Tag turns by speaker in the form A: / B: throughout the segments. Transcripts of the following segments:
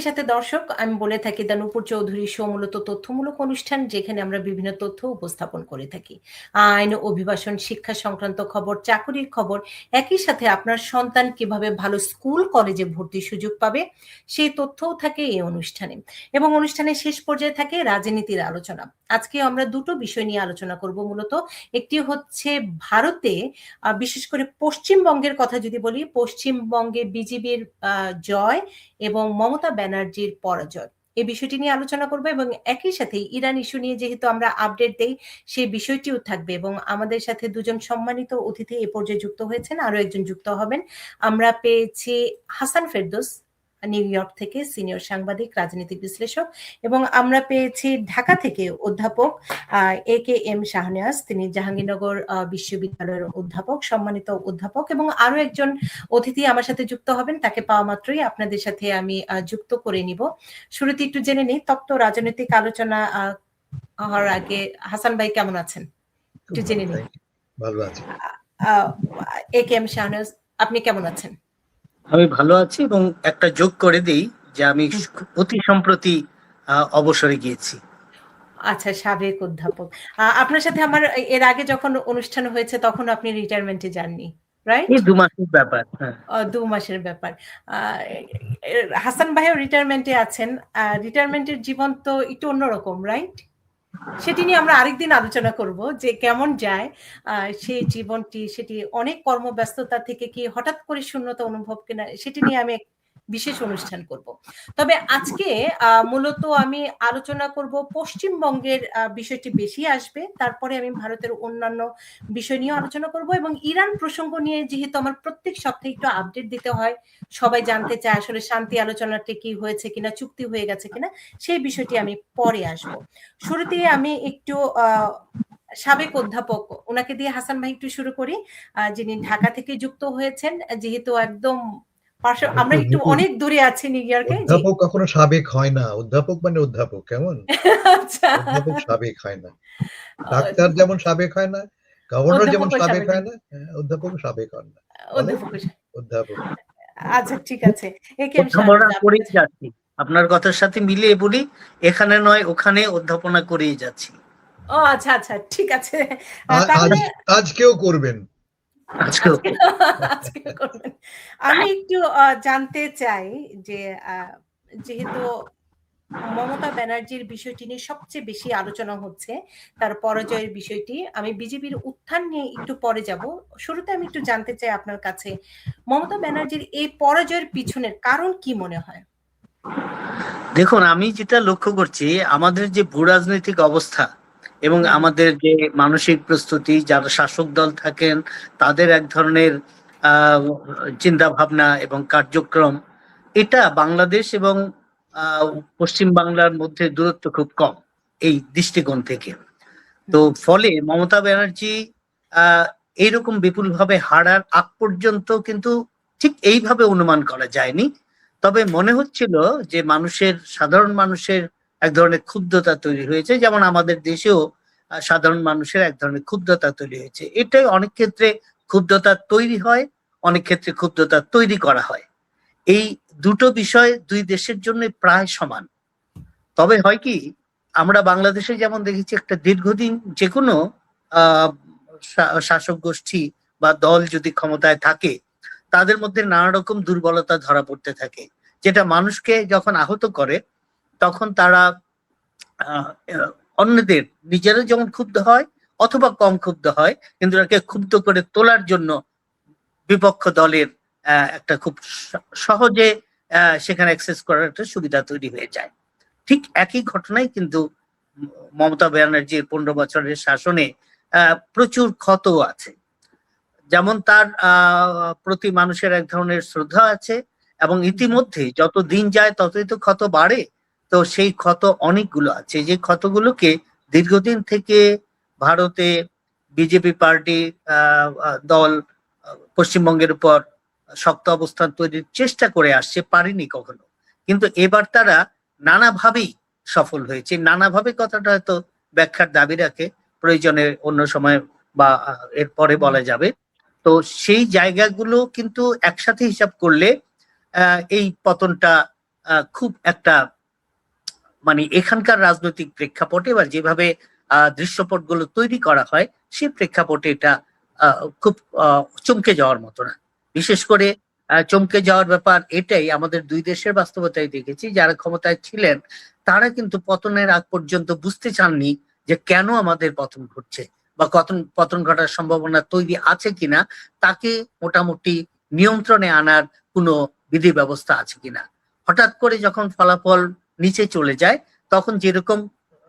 A: সাথে দর্শক, আমি বলে থাকি দ্য নূপুর চৌধুরী শো মূলত তথ্যমূলক অনুষ্ঠান, যেখানে আমরা বিভিন্ন তথ্য উপস্থাপন করে থাকি। আইন, অভিবাসন, শিক্ষা সংক্রান্ত খবর, চাকুরির খবর, একই সাথে আপনার সন্তান কিভাবে ভালো স্কুল কলেজে ভর্তির সুযোগ পাবে সেই তথ্যও থাকে এই অনুষ্ঠানে। এবং অনুষ্ঠানের শেষ পর্যায়ে থাকে রাজনীতির আলোচনা। আজকে আমরা দুটো বিষয় নিয়ে আলোচনা করব মূলত। একটি হচ্ছে ভারতে, বিশেষ করে পশ্চিমবঙ্গের কথা যদি বলি, পশ্চিমবঙ্গে বিজেপির জয় এবং মমতা ব্যানার্জির পরাজয়, এই বিষয়টি নিয়ে আলোচনা করব। এবং একই সাথে ইরান ইস্যু নিয়ে যেহেতু আমরা আপডেট দেই, সেই বিষয়টিও থাকবে। এবং আমাদের সাথে দুজন সম্মানিত অতিথি এ পর্যায়ে যুক্ত হয়েছেন, আরো একজন যুক্ত হবেন। আমরা পেয়েছি হাসান ফেরদৌস, নিউ ইয়র্ক থেকে সিনিয়র সাংবাদিক, রাজনৈতিক বিশ্লেষক। এবং আমরা পেয়েছি ঢাকা থেকে অধ্যাপক AKM শাহনেওয়াজ, তিনি জাহাঙ্গীরনগর বিশ্ববিদ্যালয়ের অধ্যাপক, সম্মানিত অধ্যাপক। এবং আরো একজন অতিথি আমার সাথে যুক্ত হবেন, তাকে পাওয়া মাত্রই আপনাদের সাথে আমি যুক্ত করে নিব। শুরুতে একটু জেনে নিই, তপ্ত রাজনৈতিক আলোচনা হওয়ার আগে হাসান ভাই কেমন আছেন একটু জেনে নিই।
B: ভালো আছি।
A: AKM শাহনেওয়াজ, আপনি কেমন আছেন?
C: আমি ভালো আছি, এবং একটা যোগ করে দেই যে আমি অতি সম্প্রতি অবসরে গিয়েছি।
A: আচ্ছা, সাবেক অধ্যাপক। আপনার সাথে আমার এর আগে যখন অনুষ্ঠান হয়েছে তখন আপনি রিটায়ারমেন্টে যাননি, রাইট?
C: এই 2 মাসের ব্যাপার।
A: 2 মাসের ব্যাপার। হাসান ভাইও রিটায়ারমেন্টে আছেন। রিটায়ারমেন্টের জীবন তো একটু অন্যরকম, রাইট? সেটি নিয়ে আমরা আরেকদিন আলোচনা করব যে কেমন যায় সেই জীবনটি, সেটি অনেক কর্মব্যস্ততা থেকে কি হঠাৎ করে শূন্যতা অনুভব কিনা, সেটি নিয়ে আমি বিশেষ অনুষ্ঠান করব। তবে আজকে মূলত আমি আলোচনা করব পশ্চিমবঙ্গের বিষয়টি বেশি আসবে, তারপরে আমি ভারতের অন্যান্য বিষয় নিয়ে আলোচনা করব। এবং ইরান প্রসঙ্গ নিয়ে যেহেতু আমার প্রত্যেক সপ্তাহে একটু আপডেট দিতে হয়, সবাই জানতে চায় আসলে শান্তি আলোচনাটি কি হয়েছে কিনা, চুক্তি হয়ে গেছে কিনা, সেই বিষয়টি আমি পরে আসব। শুরুতে আমি একটু সাবেক অধ্যাপক, ওনাকে দিয়ে হাসান ভাই একটু শুরু করি, যিনি ঢাকা থেকে যুক্ত হয়েছেন, যেহেতু একদম আমরা একটু অনেক দূরে আছি নিউ ইয়র্কে।
B: অধ্যাপক কখনো সাবেক হয় না, অধ্যাপক মানে অধ্যাপক, কেমন?
A: আচ্ছা,
B: অধ্যাপক সাবেক হয় না। ডাক্তার যেমন সাবেক হয় না, গভর্নর যেমন সাবেক হয় না, অধ্যাপক সাবেক হয় না, অধ্যাপক।
A: আচ্ছা, ঠিক আছে।
C: অধ্যাপনা করেই যাচ্ছি, আপনার কথার সাথে মিলিয়ে বলি, এখানে নয় ওখানে অধ্যাপনা করেই যাচ্ছি।
A: ও আচ্ছা আচ্ছা, ঠিক আছে। তাহলে
B: আজকেও করবেন।
A: আমি একটু জানতে চাই যে যেহেতু মমতা ব্যানার্জির বিষয়টি নিয়ে সবচেয়ে বেশি আলোচনা হচ্ছে, তার পরাজয়ের বিষয়টি, আমি বিজেপির উত্থান নিয়ে একটু পরে যাব। শুরুতে আমি একটু জানতে চাই আপনার কাছে, মমতা ব্যানার্জির এই পরাজয়ের পিছনের কারণ কি মনে হয়?
C: দেখুন, আমি যেটা লক্ষ্য করছি, আমাদের যে ভূ রাজনৈতিক অবস্থা এবং আমাদের যে মানসিক প্রস্তুতি, যারা শাসক দল থাকেন তাদের এক ধরনের চিন্তা ভাবনা এবং কার্যক্রম, এটা বাংলাদেশ এবং পশ্চিম বাংলার মধ্যে দূরত্ব খুব কম এই দৃষ্টিকোণ থেকে। তো ফলে মমতা ব্যানার্জি এইরকম বিপুলভাবে হারার আগ পর্যন্ত কিন্তু ঠিক এইভাবে অনুমান করা যায়নি। তবে মনে হচ্ছিল যে সাধারণ মানুষের এক ধরনের ক্ষুব্ধতা তৈরি হয়েছে, যেমন আমাদের দেশেও সাধারণ মানুষের এক ধরনের ক্ষুব্ধতা তৈরি হয়েছে। এটাই অনেক ক্ষেত্রে ক্ষুব্ধতা তৈরি হয়, অনেক ক্ষেত্রে ক্ষুব্ধতা তৈরি করা হয়। এই দুটো বিষয় দুই দেশের জন্য প্রায় সমান। তবে হয় কি, আমরা বাংলাদেশে যেমন দেখেছি, একটা দীর্ঘদিন যে কোনো শাসক গোষ্ঠী বা দল যদি ক্ষমতায় থাকে, তাদের মধ্যে নানা রকম দুর্বলতা ধরা পড়তে থাকে, যেটা মানুষকে যখন আহত করে তখন তারা অন্যদের, নিজেরা যেমন ক্ষুব্ধ হয় অথবা কম ক্ষুব্ধ হয়, কিন্তু তাকে ক্ষুব্ধ করে তোলার জন্য বিপক্ষ দলের একটা খুব সহজে সেখানে অ্যাক্সেস করার একটা সুবিধা তৈরি হয়ে যায়। ঠিক একই ঘটনাই কিন্তু মমতা ব্যানার্জির 15 বছরের শাসনে প্রচুর ক্ষত আছে। যেমন তার প্রতি মানুষের এক ধরনের শ্রদ্ধা আছে, এবং ইতিমধ্যে যত দিন যায় ততই তো ক্ষত বাড়ে। তো সেই ক্ষত অনেকগুলো আছে, যে ক্ষতগুলোকে দীর্ঘদিন থেকে ভারতে বিজেপি পার্টি দল পশ্চিমবঙ্গের উপর শক্ত অবস্থান তৈরির চেষ্টা করে আসছে, পারেনি কখনো। কিন্তু এবার তারা নানাভাবেই সফল হয়েছে। নানাভাবে কথাটা হয়তো ব্যাখ্যার দাবি রাখে, প্রয়োজনে অন্য সময় বা এরপরে বলা যাবে। তো সেই জায়গাগুলো কিন্তু একসাথে হিসাব করলে এই পতনটা খুব একটা মানে এখানকার রাজনৈতিক প্রেক্ষাপটে বা যেভাবে দৃশ্যপটগুলো তৈরি করা হয় সেই প্রেক্ষাপটে এটা খুব চমকে যাওয়ার মতো না। বিশেষ করে চমকে যাওয়ার ব্যাপার এটাই, আমাদের দুই দেশের বাস্তবতায় দেখেছি যারা ক্ষমতায় ছিলেন তারা কিন্তু পতনের আগ পর্যন্ত বুঝতে চাননি যে কেন আমাদের পতন ঘটছে বা পতন ঘটার সম্ভাবনা তৈরি আছে কিনা, তাকে মোটামুটি নিয়ন্ত্রণে আনার কোনো বিধি ব্যবস্থা আছে কিনা। হঠাৎ করে যখন ফলাফল নিচে চলে যায় তখন যেরকম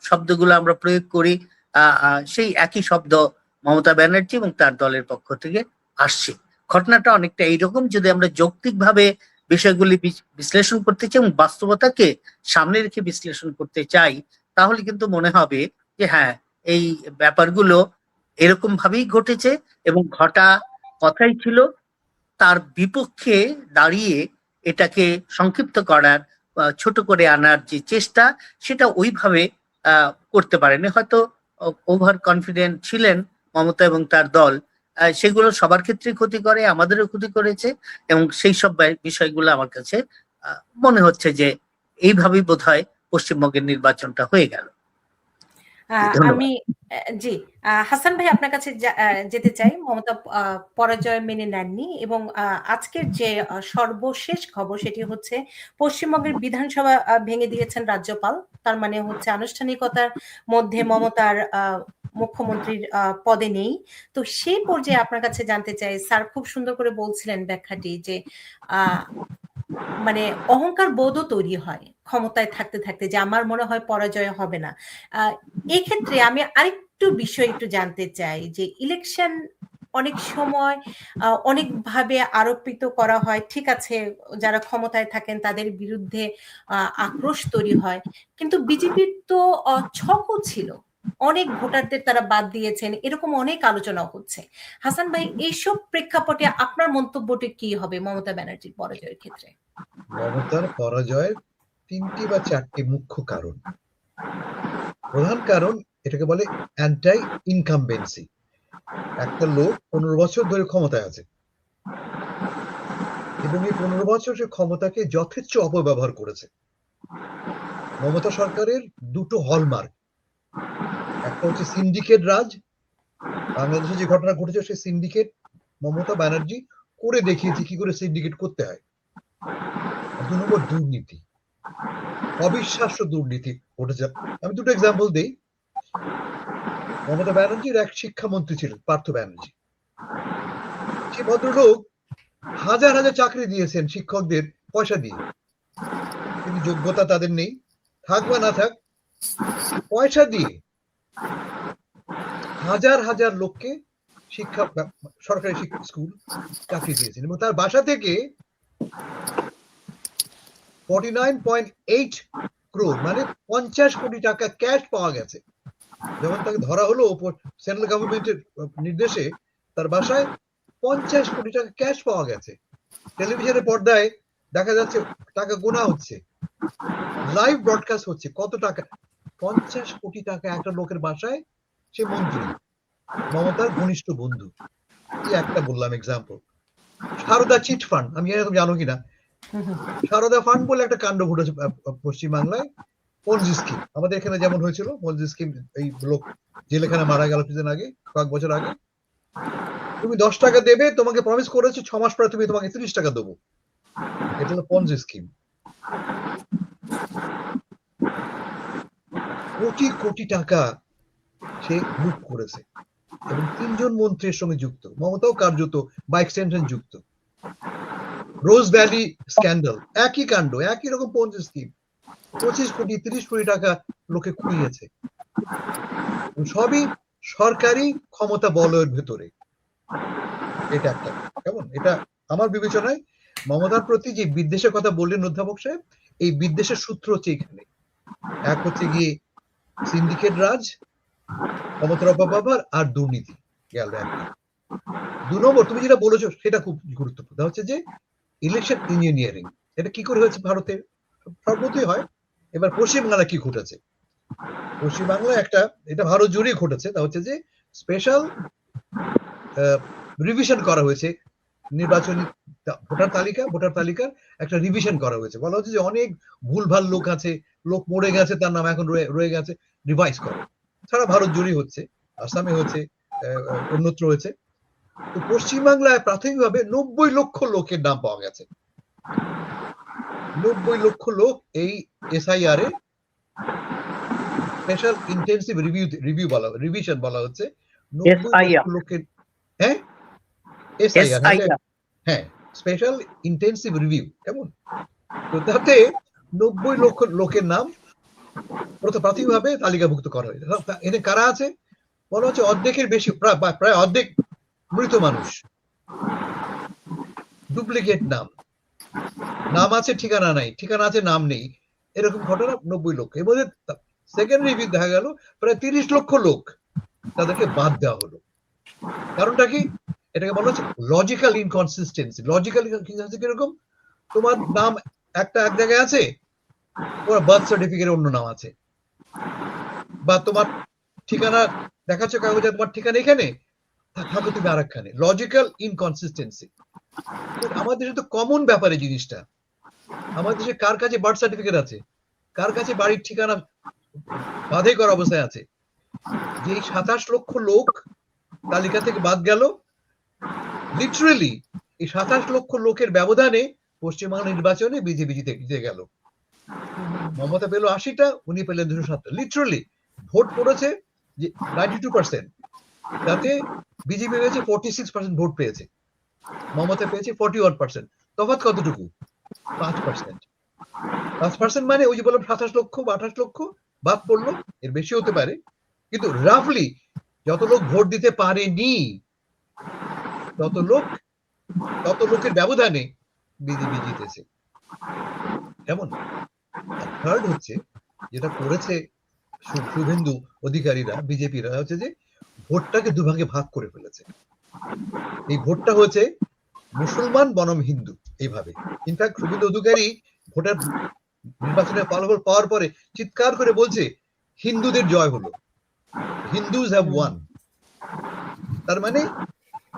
C: শব্দগুলো আমরা প্রয়োগ করি সেই একই শব্দ মমতা ব্যানার্জি এবং তার দলের পক্ষ থেকে আসছে। ঘটনাটা অনেকটা এইরকম। যদি আমরা যৌক্তিকভাবে বিষয়গুলি বিশ্লেষণ করতে চাই এবং বাস্তবতাকে সামনে রেখে বিশ্লেষণ করতে চাই, তাহলে কিন্তু মনে হবে যে হ্যাঁ, এই ব্যাপারগুলো এরকম ভাবেই ঘটেছে এবং ঘটা কথাই ছিল। তার বিপক্ষে দাঁড়িয়ে এটাকে সংক্ষিপ্ত করার, ছোট করে আনার যে চেষ্টা, সেটা ওইভাবে করতে পারেনি। হয়তো ওভার কনফিডেন্ট ছিলেন মমতা এবং তার দল, সেগুলো সবার ক্ষেত্রে ক্ষতি করে, আমাদেরও ক্ষতি করেছে এবং সেই সব বিষয়গুলো আমার কাছে মনে হচ্ছে যে এইভাবেই বোধহয় পশ্চিমবঙ্গের নির্বাচনটা হয়ে গেল।
A: আমি জি হাসান ভাই আপনার কাছে যেতে চাই। মমতা পরাজয় মেনে নেননি এবং আজকের যে সর্বশেষ খবর সেটি হচ্ছে পশ্চিমবঙ্গের বিধানসভা ভেঙে দিয়েছেন রাজ্যপাল। তার মানে হচ্ছে আনুষ্ঠানিকতার মধ্যে মমতার মুখ্যমন্ত্রীর পদে নেই। তো সেই পর্যায়ে আপনার কাছে জানতে চাই, স্যার খুব সুন্দর করে বলছিলেন ব্যাখ্যাটি যে মানে অহংকার বোধও তৈরি হয় ক্ষমতায় থাকতে থাকতে, যে আমার মনে হয় পরাজয় হবে না। এই ক্ষেত্রে আমি আরেকটু বিষয় একটু জানতে চাই যে ইলেকশন অনেক সময় অনেকভাবে আরোপিত করা হয়। ঠিক আছে, যারা ক্ষমতায় থাকেন তাদের বিরুদ্ধে আক্রোশ তৈরি হয়, কিন্তু বিজেপির তো ছকও ছিল, অনেক ভোটারদের তারা বাদ দিয়েছেন, এরকম অনেক আলোচনা হচ্ছে। হাসান ভাই, এইসব প্রেক্ষাপটে আপনার মন্তব্যটি কি হবে মমতা ব্যানার্জির পরাজয়ের ক্ষেত্রে?
B: মমতার পরাজয়ের ৩টি বা ৪টি মুখ্য কারণ। প্রধান কারণ এটাকে বলে অ্যান্টাই ইনকামবেন্সি। একটা লোক ১৫ বছর ধরে ক্ষমতায় আছে এবং এই ১৫ বছর সে ক্ষমতাকে যথেচ্ছ অপব্যবহার করেছে। মমতা সরকারের দুটো হলমার্ক, একটা হচ্ছে সিন্ডিকেট রাজ। বাংলাদেশে যে ঘটনা ঘটেছে সেই সিন্ডিকেট মমতা ব্যানার্জি করে দেখিয়েছে কি করে সিন্ডিকেট করতে হয়। ২ নম্বর দুর্নীতি, অবিশ্বাস্য দুর্নীতি ঘটেছে। আমি দুটো এক্সাম্পল দিই। মমতা ব্যানার্জির এক শিক্ষামন্ত্রী ছিলেন পার্থ ব্যানার্জি। সে ভদ্রলোক হাজার হাজার চাকরি দিয়েছেন শিক্ষকদের পয়সা দিয়ে, কিন্তু যোগ্যতা তাদের নেই, থাক বা না থাক পয়সা দিয়ে হাজার হাজার লোককে শিক্ষা সরকারি স্কুল চাকরি দিয়েছেন এবং তার বাসা থেকে 49.8 crore মানে 50 কোটি টাকা ক্যাশ পাওয়া গেছে। যখন তাকে ধরা হলো সেন্ট্রাল গভর্নমেন্টের নির্দেশে, তার বাসায় 50 কোটি টাকা ক্যাশ পাওয়া গেছে। টেলিভিশনের পর্দায় দেখা যাচ্ছে টাকা গোনা হচ্ছে, লাইভ ব্রডকাস্ট হচ্ছে কত টাকা। 50 কোটি টাকা একটা লোকের বাসায়, সে মন্ত্রী, মমতার ঘনিষ্ঠ বন্ধু। এই একটা বললাম এক্সাম্পল। সারদা চিট ফান্ড, আমি এরকম জানো কিনা, সারদা ফান্ড বলে একটা কাণ্ড ঘটেছে পশ্চিমবাংলায়। পঞ্জি স্কিম আমাদের এখানে যেমন হয়েছিল, পঞ্জি স্কিম, এই লোক জেলখানে মারা গেল কিছুদিন আগে, কয়েক বছর আগে। তুমি 10 টাকা দেবে, তোমাকে প্রমিস করেছে 6 মাস পরে তুমি তোমাকে 30 টাকা দেবো। এটা হলো পঞ্জি স্কিম। কোটি কোটি টাকা সে লুট করেছে এবং 3 জন মন্ত্রীর সঙ্গে যুক্ত। মমতাও কার্যত বা এক্সটেনশন যুক্ত। রোজ ভ্যালি স্ক্যান্ডাল, একই কাণ্ড, একই রকম পঞ্জি স্কিম। 25 কোটি 30 কোটি টাকা লোকে খুইয়েছে, সবই সরকারি ক্ষমতা বলয়ের ভেতরে। এটা একটা কেমন, এটা আমার বিবেচনায় মমতার প্রতি যে বিদ্বেষের কথা বললেন অধ্যাপক সাহেব, এই বিদ্বেষের সূত্র হচ্ছে এখানে। এক হচ্ছে গিয়ে সিন্ডিকেট রাজ, ক্ষমতার অপব্যবহার আর দুর্নীতি গেল একটা। 2 নম্বর তুমি যেটা বলেছো সেটা খুব গুরুত্বপূর্ণ, হচ্ছে যে ইলেকশন ইঞ্জিনিয়ারিং। এটা কি করে হয়েছে ভারতে? সর্বত্রই হয়। এবার পশ্চিমবাংলা কি ঘটেছে? পশ্চিমবাংলায় একটা, এটা ভারত জুড়ে ঘটেছে, তা হচ্ছে যে স্পেশাল রিভিশন করা হয়েছে নির্বাচনী ভোটার তালিকার একটা রিভিশন করা হয়েছে। বলা হচ্ছে যে অনেক ভুলভাল লোক আছে, লোক মরে গেছে, তার নাম এখন রয়ে গেছে, রিভাইজ করো। সারা ভারত জুড়ে হচ্ছে, আসামে হচ্ছে, অন্যত্র হয়েছে। তো পশ্চিমবাংলায় প্রাথমিকভাবে 90 লক্ষ লোকের নাম পাওয়া গেছে। 90 লক্ষ লোক এই SIR a special intensive revision বলা হচ্ছে। 90 লক্ষ লোকের, হ্যাঁ এসআইআর, হ্যাঁ স্পেশাল ইন্টেন্সিভ রিভিউ, কেমন? তো তাতে 90 লক্ষ লোকের নাম প্রাথমিকভাবে তালিকাভুক্ত করা হয়েছে। এতে কারা আছে বলা হচ্ছে অর্ধেকের বেশি, প্রায় অর্ধেক মৃত মানুষ, ডুপ্লিকেট নাম আছে ঠিকানা নাই, ঠিকানা আছে নাম নেই, এরকম ঘটনা 90 লক্ষ। এর মধ্যে সেকেন্ড রিভিউ দেখা গেল প্রায় 30 লক্ষ লোক তাদেরকে বাদ দেওয়া হলো। কারণটা কি? এটাকে বলা হচ্ছে লজিক্যাল ইনকনসিস্টেন্সি। লজিক্যাল ইনকনসিস্টেন্সি কিরকম? তোমার নাম এক জায়গায় আছে, তোমার বার্থ সার্টিফিকেটে অন্য নাম আছে, বা তোমার ঠিকানা দেখাচ্ছ কাগজে তোমার ঠিকানা এখানে, থাকো তুমি আরেকখানে। লজিক্যাল ইনকনসিস্টেন্সি আমাদের দেশে তো কমন ব্যাপারে জিনিসটা। আমাদের দেশে কার কাছে বার্থ সার্টিফিকেট আছে, কার কাছে বাড়ির ঠিকানা বাধাই করা অবস্থায় আছে। যে 27 লক্ষ লোক তালিকা থেকে বাদ গেল, লিটারেলি এই 27 লক্ষ লোকের ব্যবধানে পশ্চিমবাংলা নির্বাচনে বিজেপি জিতে গেল। মমতা পেল 80টা, উনি পেলেন 207টা। লিটারেলি ভোট পড়েছে যে 92%, তাতে বিজেপি পেয়েছে 46% ভোট পেয়েছে, মমতা পেয়েছে 41%। তফাৎ কতটুকু? 5%। 5% মানে ওই যে বললাম 27 লক্ষ বা 28 লক্ষ বাদ পড়লো, এর বেশি হতে পারে, কিন্তু রাফলি যত লোক ভোট দিতে পারেনি তত লোকের ব্যবধানে বিজেপি জিতেছে। কেমন? থার্ড হচ্ছে যেটা করেছে শুভেন্দু অধিকারীরা, বিজেপিরা, হচ্ছে যে ভোটটাকে দুভাগে ভাগ করে ফেলেছে। এই ভোটটা হচ্ছে মুসলমান বনাম হিন্দু এইভাবে। ইনফ্যাক্ট শুভেন্দু অধিকারী ভোটার নির্বাচনের ফলাফল পাওয়ার পরে চিৎকার করে বলছে হিন্দুদের জয় হলো, হিন্দুজ হ্যাভ ওয়ান। তার মানে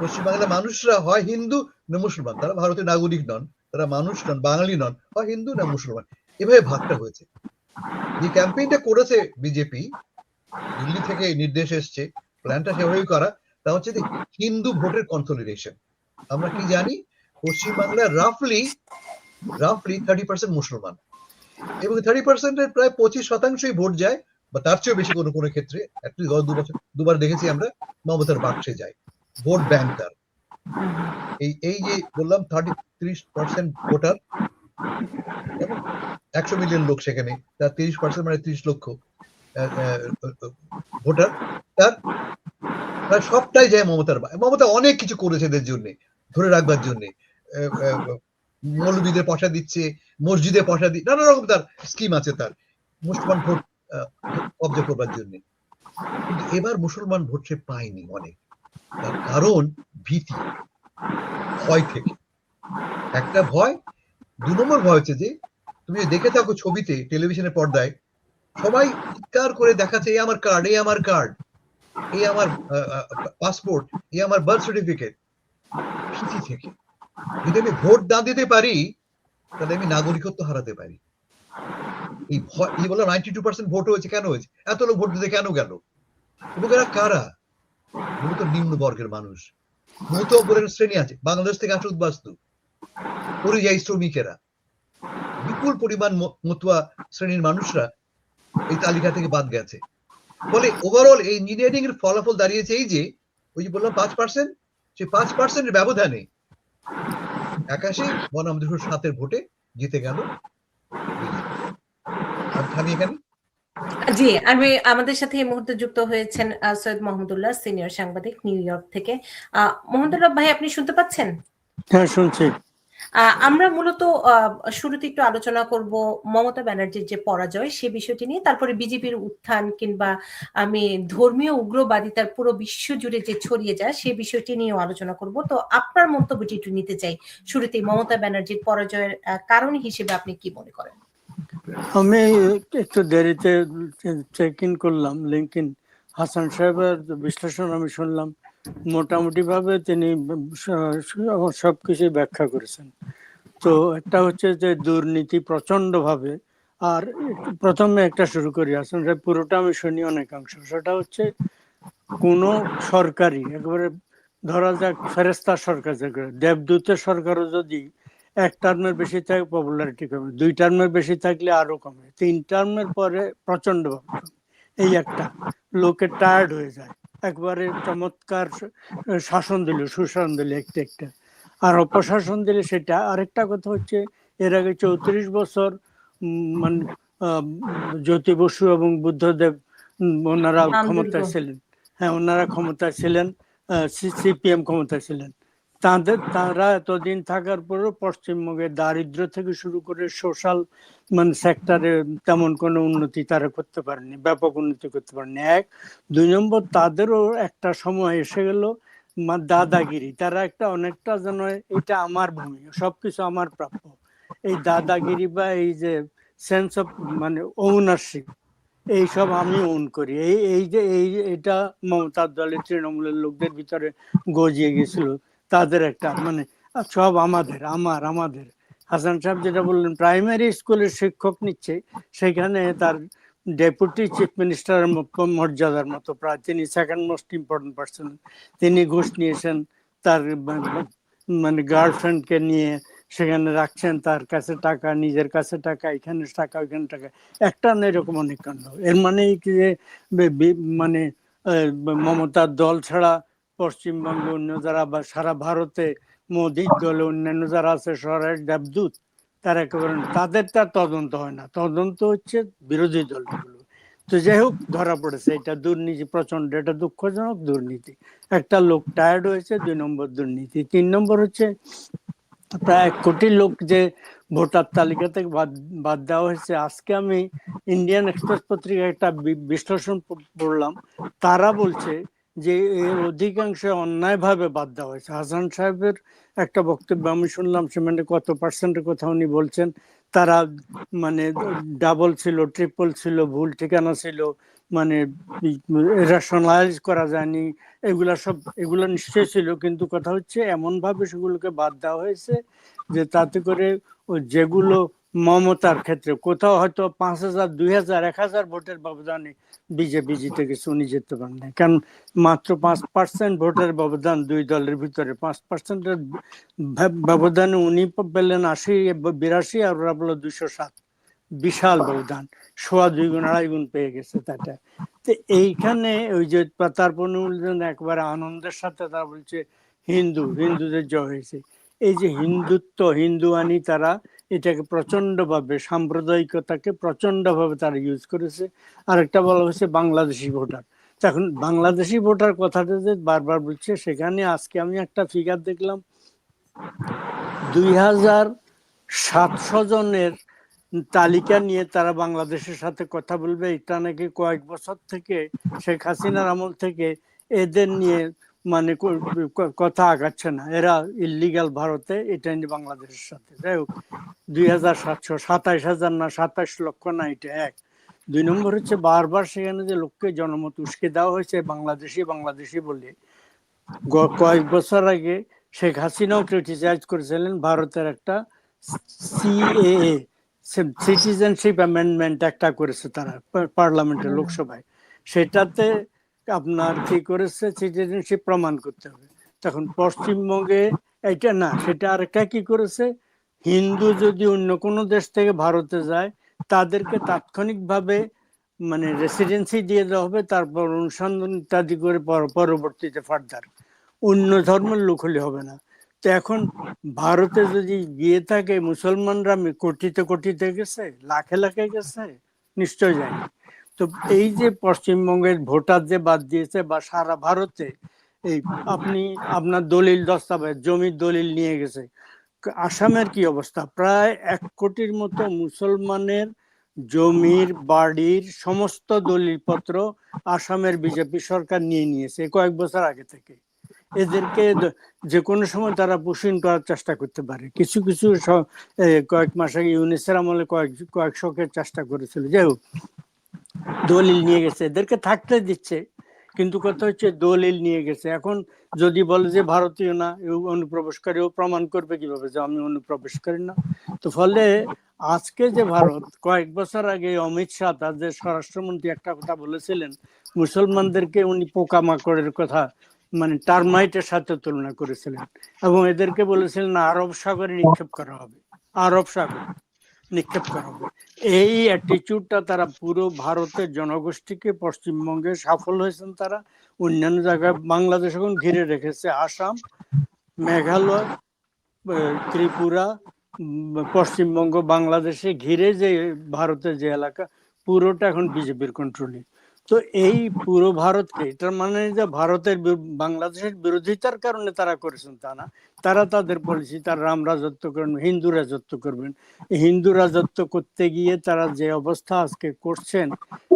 B: পশ্চিমবাংলার মানুষরা হয় হিন্দু না মুসলমান, তারা ভারতের নাগরিক নন, তারা মানুষ নন, বাঙালি নন, হয় হিন্দু না মুসলমান, এভাবে ভাগটা হয়েছে। যে ক্যাম্পেইনটা করেছে বিজেপি, দিল্লি থেকে নির্দেশ এসছে, প্ল্যানটা সেভাবেই করা, তা হচ্ছে যে হিন্দু ভোটের কনসলিডেশন। আমরা কি জানি পশ্চিমবাংলায় রাফলি 30% মুসলমান, এবং 30%-এর প্রায় 25%ই ভোট যায়, বা তার চেয়েও বেশি কোনো কোনো ক্ষেত্রে, দুবার দেখেছি আমরা, মমতার বাক্সে যায় ভোট ব্যাংকার। এই যে বললাম 30% ভোটার, 100 মিলিয়ন লোক, সেখানে তার 30% মানে 30 লক্ষ ভোটার, তার প্রায় সবটাই যায় মমতা অনেক কিছু করেছে এদের জন্য, ধরে রাখবার জন্য। মৌলবীদের পয়সা দিচ্ছে, মসজিদে পয়সা দিচ্ছে, নানা রকম তার স্কিম আছে তার মুসলমান ভোট কবজা করবার জন্য। কিন্তু এবার মুসলমান ভোট সে পায়নি অনেক, তার কারণ ভীতি, ভয় থেকে। একটা ভয়, 2 নম্বর ভয় হচ্ছে যে তুমি দেখে থাকো ছবিতে, টেলিভিশনের পর্দায় সবাই চিৎকার করে দেখাচ্ছে এই আমার কার্ড, এই আমার কার্ড, এই আমার পাসপোর্ট, এই আমার বার্থ সার্টিফিকেট। ভীতি থেকে যদি আমি ভোট না দিতে পারি তাহলে আমি নাগরিকত্ব হারাতে পারি। এই ভয়, এই বলো 92% ভোট হয়েছে, কেন হয়েছে? এত লোক ভোট দিতে কেন গেল? এবং এরা কারা? মূলত নিম্ন বর্গের মানুষ, মূলত বর্গের শ্রেণী আছে, বাংলাদেশ থেকে আসা উদ্বাস্তু, পরিযায়ী শ্রমিকেরা, বিপুল পরিমাণ মতুয়া শ্রেণীর মানুষরা এই তালিকা থেকে বাদ গেছে। ফলে ওভারঅল এই ইঞ্জিনিয়ারিং এর ফলাফল দাঁড়িয়েছে এই যে, ওই যে বললাম 5%, সেই 5%-এর ব্যবধানে 81 বনাম 207-এর ভোটে জিতে গেল আমি এখানে।
A: জি, আমাদের সাথে এই মুহূর্তে যুক্ত হয়েছেন সৈয়দ মাহমুদুল্লাহ, সিনিয়র সাংবাদিক, নিউ ইয়র্ক থেকে। মাহমুদুল্লাহ ভাই, আপনি শুনতে পাচ্ছেন?
D: হ্যাঁ, শুনছি।
A: আমরা মূলত শুরুতে একটু আলোচনা করব মমতা ব্যানার্জির যে পরাজয় সে বিষয়টি নিয়ে, তারপরে বিজেপির উত্থান কিংবা ধর্মীয় উগ্রবাদিতার পুরো বিশ্ব জুড়ে যে ছড়িয়ে যায় সেই বিষয়টি নিয়েও আলোচনা করব। তো আপনার মন্তব্যটি একটু নিতে চাই। শুরুতে মমতা ব্যানার্জির পরাজয়ের কারণ হিসেবে আপনি কি মনে করেন?
D: আমি একটু দেরিতে চেক ইন করলাম, লিঙ্কইন হাসান সাহেবের বিশ্লেষণ আমি শুনলাম, মোটামুটি ভাবে তিনি সবকিছু ব্যাখ্যা করেছেন। তো একটা হচ্ছে যে দুর্নীতি প্রচন্ড ভাবে, আর প্রথমে একটা শুরু করি, আসলে পুরোটা আমি শুনি অনেকাংশ। সেটা হচ্ছে কোন সরকারি একেবারে ধরা যাক ফেরেস্তা সরকার, দেবদূতের সরকারও যদি এক টার্মের বেশি থাকে পপুলারিটি কমে, 2 টার্মের বেশি থাকলে আরো কমে, 3 টার্মের পরে প্রচন্ড ভাবে কমে। এই একটা লোকে টায়ার্ড হয়ে যায়, একবারে চমৎকার শাসন দিল, সুশাসন দিল একটা একটা, আর অপশাসন দিলে সেটা আরেকটা। কথা হচ্ছে এর আগে 34 বছর মানে জ্যোতি বসু এবং বুদ্ধদেব ওনারা
A: নাম দুর্গ।
D: ক্ষমতায় ছিলেন। হ্যাঁ, ওনারা ক্ষমতায় ছিলেন, সিপিএম ক্ষমতায় ছিলেন। তারা এতদিন থাকার পরেও পশ্চিমবঙ্গে দারিদ্র্য থেকে শুরু করে সোশ্যাল মানে সেক্টরে তেমন কোনো উন্নতি তারা করতে পারেনি, ব্যাপক উন্নতি করতে পারেনি। 1, 2 নম্বর, তাদেরও একটা সময় এসে গেল দাদাগিরি। তারা একটা অনেকটা যেন এটা আমার ভূমি, সবকিছু আমার প্রাপ্য, এই দাদাগিরি বা এই যে সেন্স অফ মানে ওনারশিপ, এইসব আমি ওন করি, এই এই যে এই এটা মমতার দলের তৃণমূলের লোকদের ভিতরে গজিয়ে গেছিল। তাদের একটা মানে সব আমাদের, আমাদের। হাসান সাহেব যেটা বললেন, প্রাইমারি স্কুলের শিক্ষক নিচ্ছে, সেখানে তার ডেপুটি চিফ মিনিস্টারের মর্যাদার মতো প্রায়, তিনি সেকেন্ড মোস্ট ইম্পর্টেন্ট পার্সন। তিনি ঘুষ নিয়েছেন, তার মানে গার্লফ্রেন্ডকে নিয়ে সেখানে রাখছেন, তার কাছে টাকা, নিজের কাছে টাকা, এখানে টাকা, ওইখানে টাকা, একটা না এরকম অনেক কাণ্ড। এর মানে কি যে মানে মমতার দল ছাড়া পশ্চিমবঙ্গে অন্য যারা বা সারা ভারতে মোদির দলে অন্যান্য যারা আছে সরাস দেবদূত, তারা একেবারে তাদের তার তদন্ত হয় না, তদন্ত হচ্ছে বিরোধী দলগুলো। তো যাই হোক, ধরা পড়েছে এটা দুর্নীতি প্রচন্ড, এটা দুঃখজনক দুর্নীতি। একটা লোক টায়ার্ড হয়েছে, 2 নম্বর দুর্নীতি। 3 নম্বর হচ্ছে প্রায় 1 কোটি লোক যে ভোটার তালিকা থেকে বাদ দেওয়া হয়েছে। আজকে আমি ইন্ডিয়ান এক্সপ্রেস পত্রিকায় একটা বিশ্লেষণ পড়লাম, তারা বলছে যে এর অধিকাংশ অন্যায়ভাবে বাদ দেওয়া হয়েছে। হাসান সাহেবের একটা বক্তব্য আমি শুনলাম, সে মানে কত পার্সেন্টের কথা উনি বলছেন, তারা মানে ডাবল ছিল, ট্রিপল ছিল, ভুল ঠিকানা ছিল, মানে রেশনালাইজ করা যায়নি, এগুলা নিশ্চয় ছিল। কিন্তু কথা হচ্ছে এমন ভাবে সেগুলোকে বাদ দেওয়া হয়েছে যে তাতে করে যেগুলো মমতার ক্ষেত্রে কোথাও হয়তো 5,000, 2,000, 1,000 ভোটের ব্যবধানে বিজেপি জিতে গেছে, উনি যেতে পারেন না। কারণ মাত্র 5% ভোটের ব্যবধান দুই দলের ভিতরে, 5%-এর ব্যবধানে উনি পেলেন 80, 82, আর ওরা বলল 207। বিশাল ব্যবধান, 2.25 গুণ 2.5 গুণ পেয়ে গেছে তাটা। তো এইখানে ওই যে তারপর একবারে আনন্দের সাথে তারা বলছে হিন্দুদের জয় হয়েছে। এই যে হিন্দুত্ব, হিন্দুয়ানি, তারা এটাকে প্রচন্ড ভাবে, সাম্প্রদায়িকতাকে প্রচন্ড ভাবে তারা ইউজ করেছে। আরেকটা বলা হয়েছে বাংলাদেশি ভোটার। এখন বাংলাদেশি ভোটার কথাটা যে বারবার বলছে, সেখানে আজকে আমি একটা ফিগার দেখলাম, 2,700 জনের তালিকা নিয়ে তারা বাংলাদেশের সাথে কথা বলবে। এটা নাকি কয়েক বছর থেকে, শেখ হাসিনার আমল থেকে এদের নিয়ে মানে কথা আগাচ্ছে না, এরা ইলিগাল ভারতে, এটা নিয়ে বাংলাদেশের সাথে। যাই হোক, 2,700, 27,000 না, 27 লক্ষ না, এটা এক। 2 নম্বর হচ্ছে বারবার সেখানে যে লোককে জনমত উস্কে দেওয়া হয়েছে বাংলাদেশি বাংলাদেশি বলে। কয়েক বছর আগে শেখ হাসিনাও ক্রিটিসাইজ করেছিলেন ভারতের একটা সিএএ, সিটিজেনশিপ অ্যামেন্ডমেন্ট একটা করেছে তারা পার্লামেন্টে, লোকসভায়। সেটাতে আপনার কি করেছে, সিটিজেনশিপ প্রমাণ করতে হবে। তখন পশ্চিমবঙ্গে এটা না, সেটা আরেকটা কি করেছে, হিন্দু যদি অন্য কোনো দেশ থেকে ভারতে যায়, তাদেরকে তাৎক্ষণিকভাবে মানে রেসিডেন্সি দিয়ে দেওয়া হবে, তারপর অনুসন্ধান ইত্যাদি করে পরবর্তীতে ফার্দার অন্য ধর্মের লোক হলে হবে না। তো এখন ভারতে যদি গিয়ে থাকে, মুসলমানরা কোটিতে কোটিতে গেছে, লাখে লাখে গেছে, নিশ্চয় যায়নি। তো এই যে পশ্চিমবঙ্গের ভোটার যে বাদ দিয়েছে, বা সারা ভারতে এই আপনি আপনার দলিল দস্তাবেজ, জমির দলিল নিয়ে গেছে। আসামের কি অবস্থা, প্রায় 1 কোটির মতো মুসলমানের জমির, বাড়ির সমস্ত দলিলপত্র আসামের বিজেপি সরকার নিয়ে নিয়েছে কয়েক বছর আগে থেকে। এদেরকে যে কোনো সময় তারা পুষিন করার চেষ্টা করতে পারে। কিছু কিছু কয়েক মাস আগে ইউনিসের আমলে কয়েকশোকে চেষ্টা করেছিল। যাই হোক, দলিল নিয়ে গেছে, এদেরকে থাকতে দিচ্ছে। কিন্তু কথা হচ্ছে দলিল নিয়ে গেছে। এখন যদি বলে যে ভারতীয় না, অনুপ্রবেশকারী, ও প্রমাণ করবে কিভাবে যে আমি অনুপ্রবেশকারী না? তো ফলে আজকে যে ভারত, কয়েক বছর আগে অমিত শাহ তার যে স্বরাষ্ট্রমন্ত্রী একটা কথা বলেছিলেন, মুসলমানদেরকে উনি পোকামাকড়ের কথা মানে টার্মাইটের সাথে তুলনা করেছিলেন, এবং এদেরকে বলেছিলেন আরব সাগরে নিক্ষেপ করা হবে, আরব সাগর নিক্ষেপ করা হবে। এই অ্যাটিটিউডটা তারা পুরো ভারতের জনগোষ্ঠীকে, পশ্চিমবঙ্গে সফল হয়েছেন তারা, অন্যান্য জায়গায় বাংলাদেশ এখন ঘিরে রেখেছে, আসাম, মেঘালয়, ত্রিপুরা, পশ্চিমবঙ্গ, বাংলাদেশে ঘিরে যে ভারতের যে এলাকা পুরোটা এখন বিজেপির কন্ট্রোলে। তো এই পুরো ভারতকে, এটার মানে যে ভারতের বাংলাদেশের বিরোধিতার কারণে তারা করেছেন তা না, তারা তাদের পলিসি, তারা রাম রাজত্ব করবেন, হিন্দু রাজত্ব করবেন। হিন্দু রাজত্ব করতে গিয়ে তারা যে অবস্থা আজকে করছেন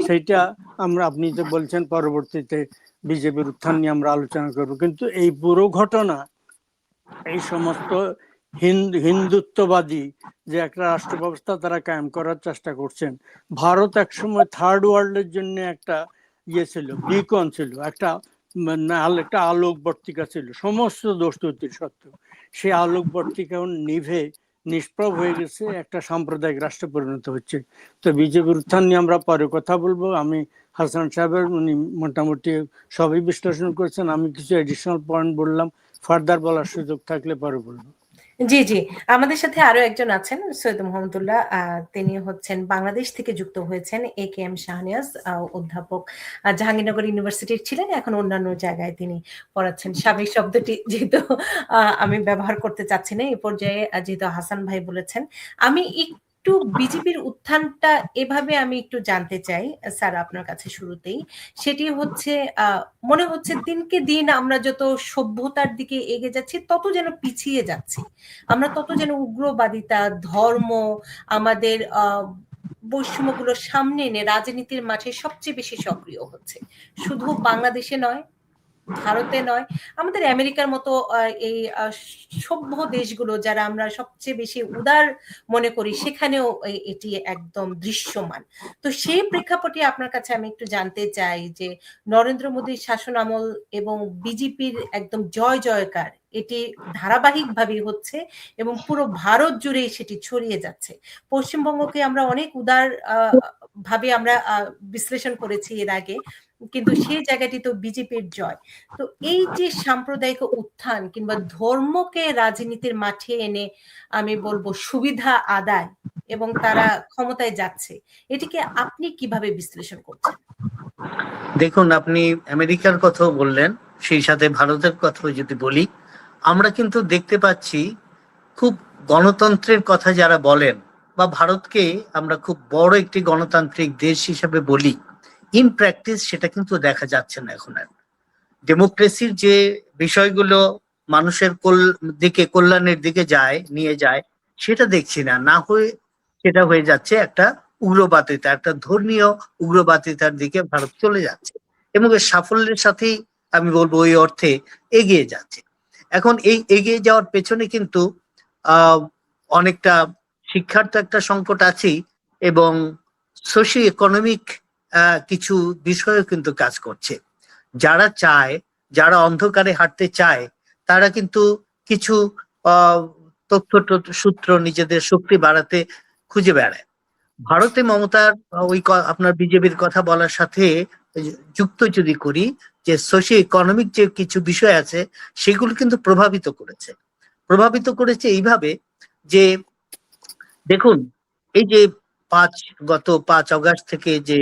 D: সেইটা আমরা, আপনি তো বলছেন পরবর্তীতে বিজেপির উত্থান নিয়ে আমরা আলোচনা করব, কিন্তু এই পুরো ঘটনা, এই সমস্ত হিন্দুত্ববাদী যে একটা রাষ্ট্র ব্যবস্থা তারা কায়েম করার চেষ্টা করছেন। ভারত একসময় থার্ড ওয়ার্ল্ডের জন্য একটা ইয়ে ছিল, বিকন ছিল, একটা একটা আলোকবর্তিকা ছিল সমস্ত দোষ ত্রুটি সত্ত্বেও। সেই আলোকবর্তিকা নিভে নিষ্প্রভ হয়ে গেছে, একটা সাম্প্রদায়িক রাষ্ট্রে পরিণত হচ্ছে। তো বিজেপির উত্থান নিয়ে আমরা পরে কথা বলবো। আমি হাসান সাহেবের, উনি মোটামুটি সবই বিশ্লেষণ করেছেন, আমি কিছু এডিশনাল পয়েন্ট বললাম, ফার্দার বলার সুযোগ থাকলে পরে বলবো।
A: জি, জি। আমাদের সাথে আরো একজন আছেন, সৈয়দ মোহাম্মদুল্লাহ। তিনি হচ্ছেন বাংলাদেশ থেকে যুক্ত হয়েছেন, AKM শাহনেওয়াজ অধ্যাপক জাহাঙ্গীরনগর ইউনিভার্সিটির ছিলেন, এখন অন্যান্য জায়গায় তিনি পড়াচ্ছেন। স্বাভাবিক শব্দটি যেহেতু আমি ব্যবহার করতে চাচ্ছি না এই পর্যায়ে, যেহেতু হাসান ভাই বলেছেন। আমি একটু বিজেপির উত্থানটা এভাবে আমি একটু জানতে চাই স্যার আপনার কাছে শুরুতেই। সেটি হচ্ছে মনে হচ্ছে দিনকে দিন আমরা যত সভ্যতার দিকে এগিয়ে যাচ্ছি তত যেন পিছিয়ে যাচ্ছি, আমরা তত যেন উগ্রবাদিতা, ধর্ম, আমাদের বৈষম্যগুলো সামনে এনে রাজনীতির মাঠে সবচেয়ে বেশি সক্রিয় হচ্ছে। শুধু বাংলাদেশে নয়, ভারতে নয়, আমাদের আমেরিকার মতো এই সভ্য দেশগুলো যারা আমরা সবচেয়ে বেশি উদার মনে করি, সেখানেও এটি একদম দৃশ্যমান। তো সেই প্রেক্ষাপটে আপনার কাছে আমি একটু জানতে চাই যে নরেন্দ্র মোদীর শাসন আমল এবং বিজেপির একদম জয় জয়কার, এটি ধারাবাহিকভাবে হচ্ছে এবং পুরো ভারত জুড়েই সেটি ছড়িয়ে যাচ্ছে। পশ্চিমবঙ্গকে আমরা অনেক উদার ভাবে আমরা বিশ্লেষণ করেছি এর আগে, কিন্তু সেই জায়গাটি তো বিজেপির জয়। তো এই যে সাম্প্রদায়িক উত্থান কিংবা ধর্মকে রাজনীতির মাঠে এনে আমি বলবো সুবিধা আদায় এবং তারা ক্ষমতায় যাচ্ছে, এটিকে আপনি কিভাবে বিশ্লেষণ করছেন?
C: দেখুন, আপনি আমেরিকার কথাও বললেন, সেই সাথে ভারতের কথাও যদি বলি, আমরা কিন্তু দেখতে পাচ্ছি খুব গণতন্ত্রের কথা যারা বলেন, বা ভারতকে আমরা খুব বড় একটি গণতান্ত্রিক দেশ হিসেবে বলি, ইন প্র্যাকটিস সেটা কিন্তু দেখা যাচ্ছে না এখন আর। ডেমোক্রেসির যে বিষয়গুলো মানুষের কল্যাণের দিকে নিয়ে যায়, সেটা দেখছি না। না হয়ে সেটা হয়ে যাচ্ছে একটা উগ্রবাদিতা, একটা ধর্মীয় উগ্রবাদিতার দিকে ভারত চলে যাচ্ছে, এবং এর সাফল্যের সাথেই আমি বলবো ওই অর্থে এগিয়ে যাচ্ছে। এখন এই এগিয়ে যাওয়ার পেছনে কিন্তু অনেকটা শিক্ষার তো একটা সংকট আছেই, এবং সোশিও ইকোনমিক কিছু বিষয়ও কিন্তু কাজ করছে। যারা অন্ধকারে হাঁটতে চায়, তারা কিন্তু কিছু তথ্য সূত্র নিজেদের শক্তি বাড়াতে খুঁজে বেড়ায়। ভারতে মমতার ওই আপনার বিজেপির কথা বলার সাথে যুক্ত যদি করি, যে সোশিও ইকোনমিক যে কিছু বিষয় আছে, সেগুলো কিন্তু প্রভাবিত করেছে এইভাবে যে, দেখুন, এই যে গত 5 অগস্ট থেকে যে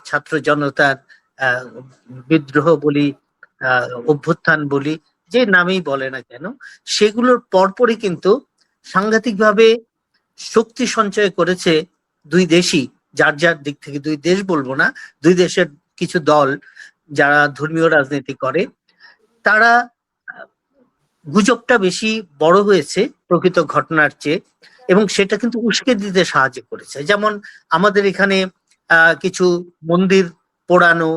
C: ছাত্র জনতার বিদ্রোহ বলি, অভ্যুত্থান বলি, যে নামেই বলে না কেন, সেগুলোর পরপরই কিন্তু সাংঘাতিকভাবে শক্তি সঞ্চয় করেছে দুই দেশই, যার যার দিক থেকে, দুই দেশ বলবো না, দুই দেশের কিছু দল যারা ধর্মীয় রাজনীতি করে, তারা গুজবটা বেশি বড় হয়েছে প্রকৃত ঘটনার চেয়ে, এবং সেটা কিন্তু উস্কে দিতে সাহায্য করেছে। যেমন আমাদের এখানে কিছু মন্দির পোড়ানো,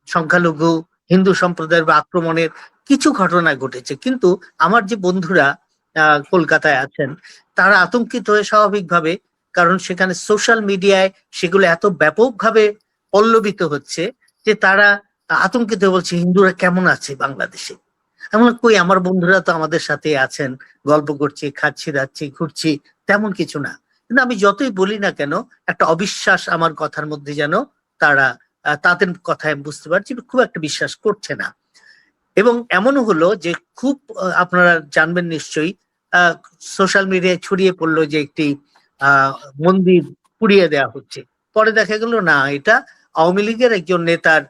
C: সংখ্যালঘু হিন্দু সম্প্রদায়ের বা আক্রমণের কিছু ঘটনা ঘটেছে, কিন্তু আমার যে বন্ধুরা কলকাতায় আছেন, তারা আতঙ্কিত হয়ে স্বাভাবিকভাবে, কারণ সেখানে সোশ্যাল মিডিয়ায় সেগুলো এত ব্যাপকভাবে পল্লবিত হচ্ছে যে তারা আতঙ্কিত, বলছে হিন্দুরা কেমন আছে বাংলাদেশে। এমন কই, আমার বন্ধুরা তো আমাদের সাথে আছেন, গল্প করছি, খাচ্ছি, যাচ্ছি, ঘুরছি, তেমন কিছু না। কিন্তু আমি যতই বলি না কেন, একটা অবিশ্বাস আমার কথার মধ্যে যেন তারা, তাদের কথায় বুঝতে পারছি খুব একটা বিশ্বাস করছে না। এবং এমনও হলো যে খুব আপনারা জানবেন নিশ্চয়ই, সোশ্যাল মিডিয়ায় ছড়িয়ে পড়লো যে একটি মন্দির পুড়িয়ে দেওয়া হচ্ছে। পরে দেখা গেল না, এটা আওয়ামী লীগের একজন নেতার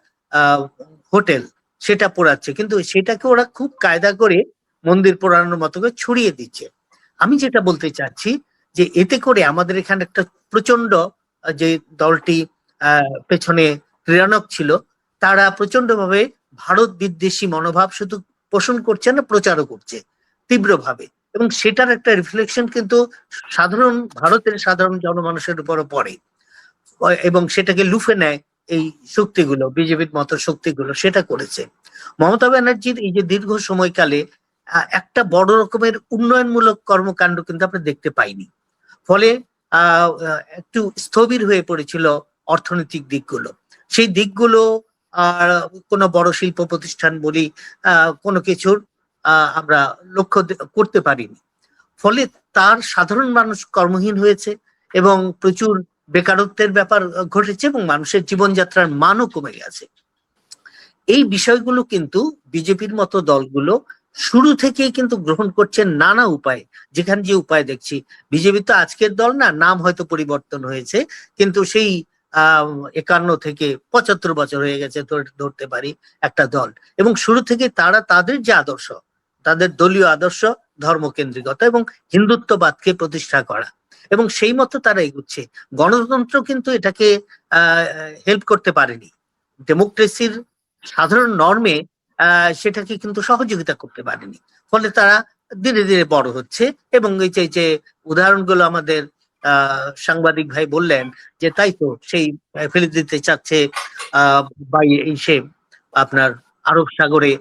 C: হোটেল, সেটা পোড়াচ্ছে, কিন্তু সেটাকে ওরা খুব কায়দা করে মন্দির পোড়ানোর মতো করে ছড়িয়ে দিচ্ছে। আমি যেটা বলতে চাচ্ছি যে এতে করে আমাদের এখানে একটা প্রচন্ড, যে দলটি পেছনে ক্রীড়ানক ছিল, তারা প্রচন্ড ভাবে ভারত বিদ্বেষী মনোভাব শুধু পোষণ করছে না, প্রচারও করছে তীব্রভাবে, এবং সেটার একটা রিফ্লেকশন কিন্তু ভারতের সাধারণ জনমানুষের উপরও পড়ে, এবং সেটাকে লুফে নেয় এই শক্তিগুলো, বিজেপির মতো শক্তিগুলো সেটা করেছে। মমতা ব্যানার্জির এই যে দীর্ঘ সময়কালে একটা বড় রকমের উন্নয়নমূলক কর্মকাণ্ড কিন্তু আমরা দেখতে পাইনি। ফলে একটু স্থবির হয়ে পড়েছিল অর্থনৈতিক দিকগুলো। সেই দিকগুলো কোনো বড় শিল্প প্রতিষ্ঠান বলি, কোনো কিছুর আমরা লক্ষ্য করতে পারিনি। ফলে তার সাধারণ মানুষ কর্মহীন হয়েছে এবং প্রচুর বেকারত্বের ব্যাপার ঘটেছে এবং মানুষের জীবনযাত্রার মানও কমে গেছে। এই বিষয়গুলো কিন্তু বিজেপির মতো দলগুলো শুরু থেকেই কিন্তু গ্রহণ করছে নানা উপায়ে। যেখানে যে উপায় দেখছি, বিজেপি তো আজকের দল না, নাম হয়তো পরিবর্তন হয়েছে, কিন্তু সেই 51 থেকে 75 বছর হয়ে গেছে ধরতে পারি একটা দল, এবং শুরু থেকে তারা তাদের যে আদর্শ, তাদের দলীয় আদর্শ ধর্মকেন্দ্রিকতা এবং হিন্দুত্ববাদকে প্রতিষ্ঠা করা, এবং সেই মতো তারা এগুচ্ছে। গণতন্ত্র কিন্তু এটাকে হেল্প করতে পারেনি, ডেমোক্রেসির সাধারণ নর্মে সেটাকে কিন্তু সহযোগিতা করতে পারেনি। ফলে তারা ধীরে ধীরে বড় হচ্ছে, এবং এই যে উদাহরণগুলো আমাদের সাংবাদিক ভাই বললেন যে তাই তো, সেই ফেলে দিতে চাচ্ছে সে আপনার আরব সাগরে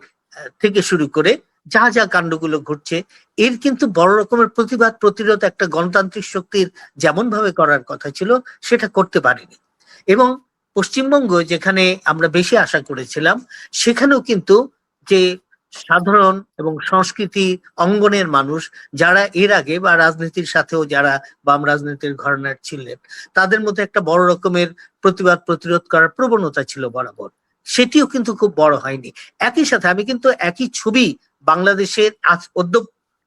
C: থেকে শুরু করে যা যা কাণ্ডগুলো ঘটছে, এর কিন্তু বড় রকমের প্রতিবাদ প্রতিরোধ একটা গণতান্ত্রিক শক্তির যেমন ভাবে করার কথা ছিল সেটা করতে পারেনি। এবং পশ্চিমবঙ্গ যেখানে আমরা বেশি আশা করেছিলাম, সেখানেও কিন্তু যে সাধারণ এবং সংস্কৃতি অঙ্গনের মানুষ যারা এর আগে বা রাজনীতির সাথেও যারা বাম রাজনীতির ঘরানার ছিলেন, তাদের মধ্যে একটা বড় রকমের প্রতিবাদ প্রতিরোধ করার প্রবণতা ছিল বরাবর, সেটিও কিন্তু খুব বড় হয়নি। একই সাথে আমি কিন্তু একই ছবি বাংলাদেশের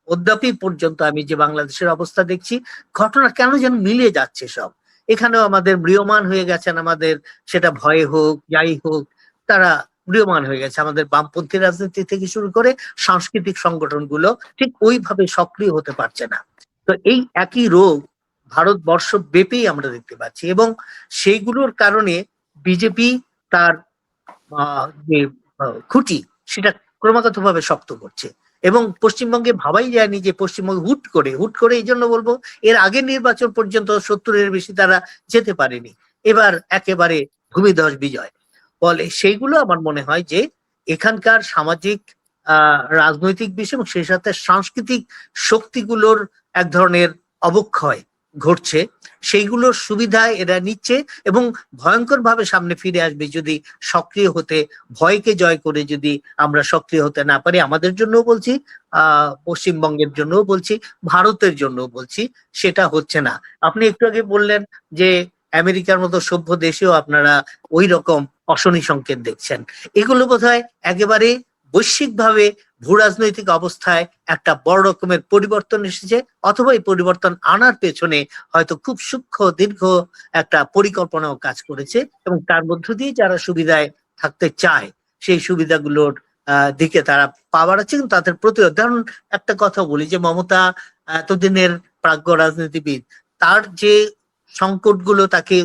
C: অদ্যাপি পর্যন্ত আমি যে বাংলাদেশের অবস্থা দেখছি, ঘটনা কেন যেন মিলিয়ে যাচ্ছে সব। এখানেও আমাদের ম্রিয়মান হয়ে গেছেন, আমাদের সেটা ভয়ে হোক যাই হোক, তারা ম্রিয়মান হয়ে গেছে। আমাদের বামপন্থী রাজনীতি থেকে শুরু করে সাংস্কৃতিক সংগঠনগুলো ঠিক ওইভাবে সক্রিয় হতে পারছে না। তো এই একই রোগ ভারতবর্ষ ব্যাপী আমরা দেখতে পাচ্ছি, এবং সেইগুলোর কারণে বিজেপি তার যে খুঁটি সেটা ক্রমাগত ভাবে শক্ত করছে। এবং পশ্চিমবঙ্গে ভাবাই যায়নি যে পশ্চিমবঙ্গে হুট করে এই জন্য বলবো, এর আগের নির্বাচন পর্যন্ত 70-এর বেশি তারা যেতে পারেনি, এবার একেবারে ভূমিধস বিজয়। ফলে সেইগুলো আমার মনে হয় যে এখানকার সামাজিক রাজনৈতিক বিষয় এবং সেই সাথে সাংস্কৃতিক শক্তিগুলোর এক ধরনের অবক্ষয় ঘটছে, সেইগুলোর সুবিধায় এরা নিচ্ছে এবং ভয়ঙ্কর ভাবে সামনে ফিরে আসবে যদি সক্রিয় হতে, ভয়কে জয় করে যদি আমরা সক্রিয় হতে না পারি। আমাদের জন্যও বলছি, পশ্চিমবঙ্গের জন্যও বলছি, ভারতের জন্যও বলছি, সেটা হচ্ছে না। আপনি একটু আগে বললেন যে আমেরিকার মতো সভ্য দেশেও আপনারা ওই রকম অশনি সংকেত দেখছেন। এগুলো বোধহয় একেবারে বৈশ্বিকভাবে ভূ রাজনৈতিক অবস্থায় একটা বড় রকমের পরিবর্তন এসেছে, অথবা এই পরিবর্তন আনার পেছনে হয়তো খুব সূক্ষ্ম দীর্ঘ একটা পরিকল্পনাও কাজ করেছে, এবং তার মধ্য দিয়ে যারা সুবিধায় থাকতে চায় সেই সুবিধাগুলোর দিকে তারা পা বাড়াচ্ছে, কিন্তু তাদের প্রতিরোধ। ধরুন একটা কথা বলি, যে মমতা এতদিনের প্রাজ্ঞ রাজনীতিবিদ, তার যে সংকটগুলো তাকে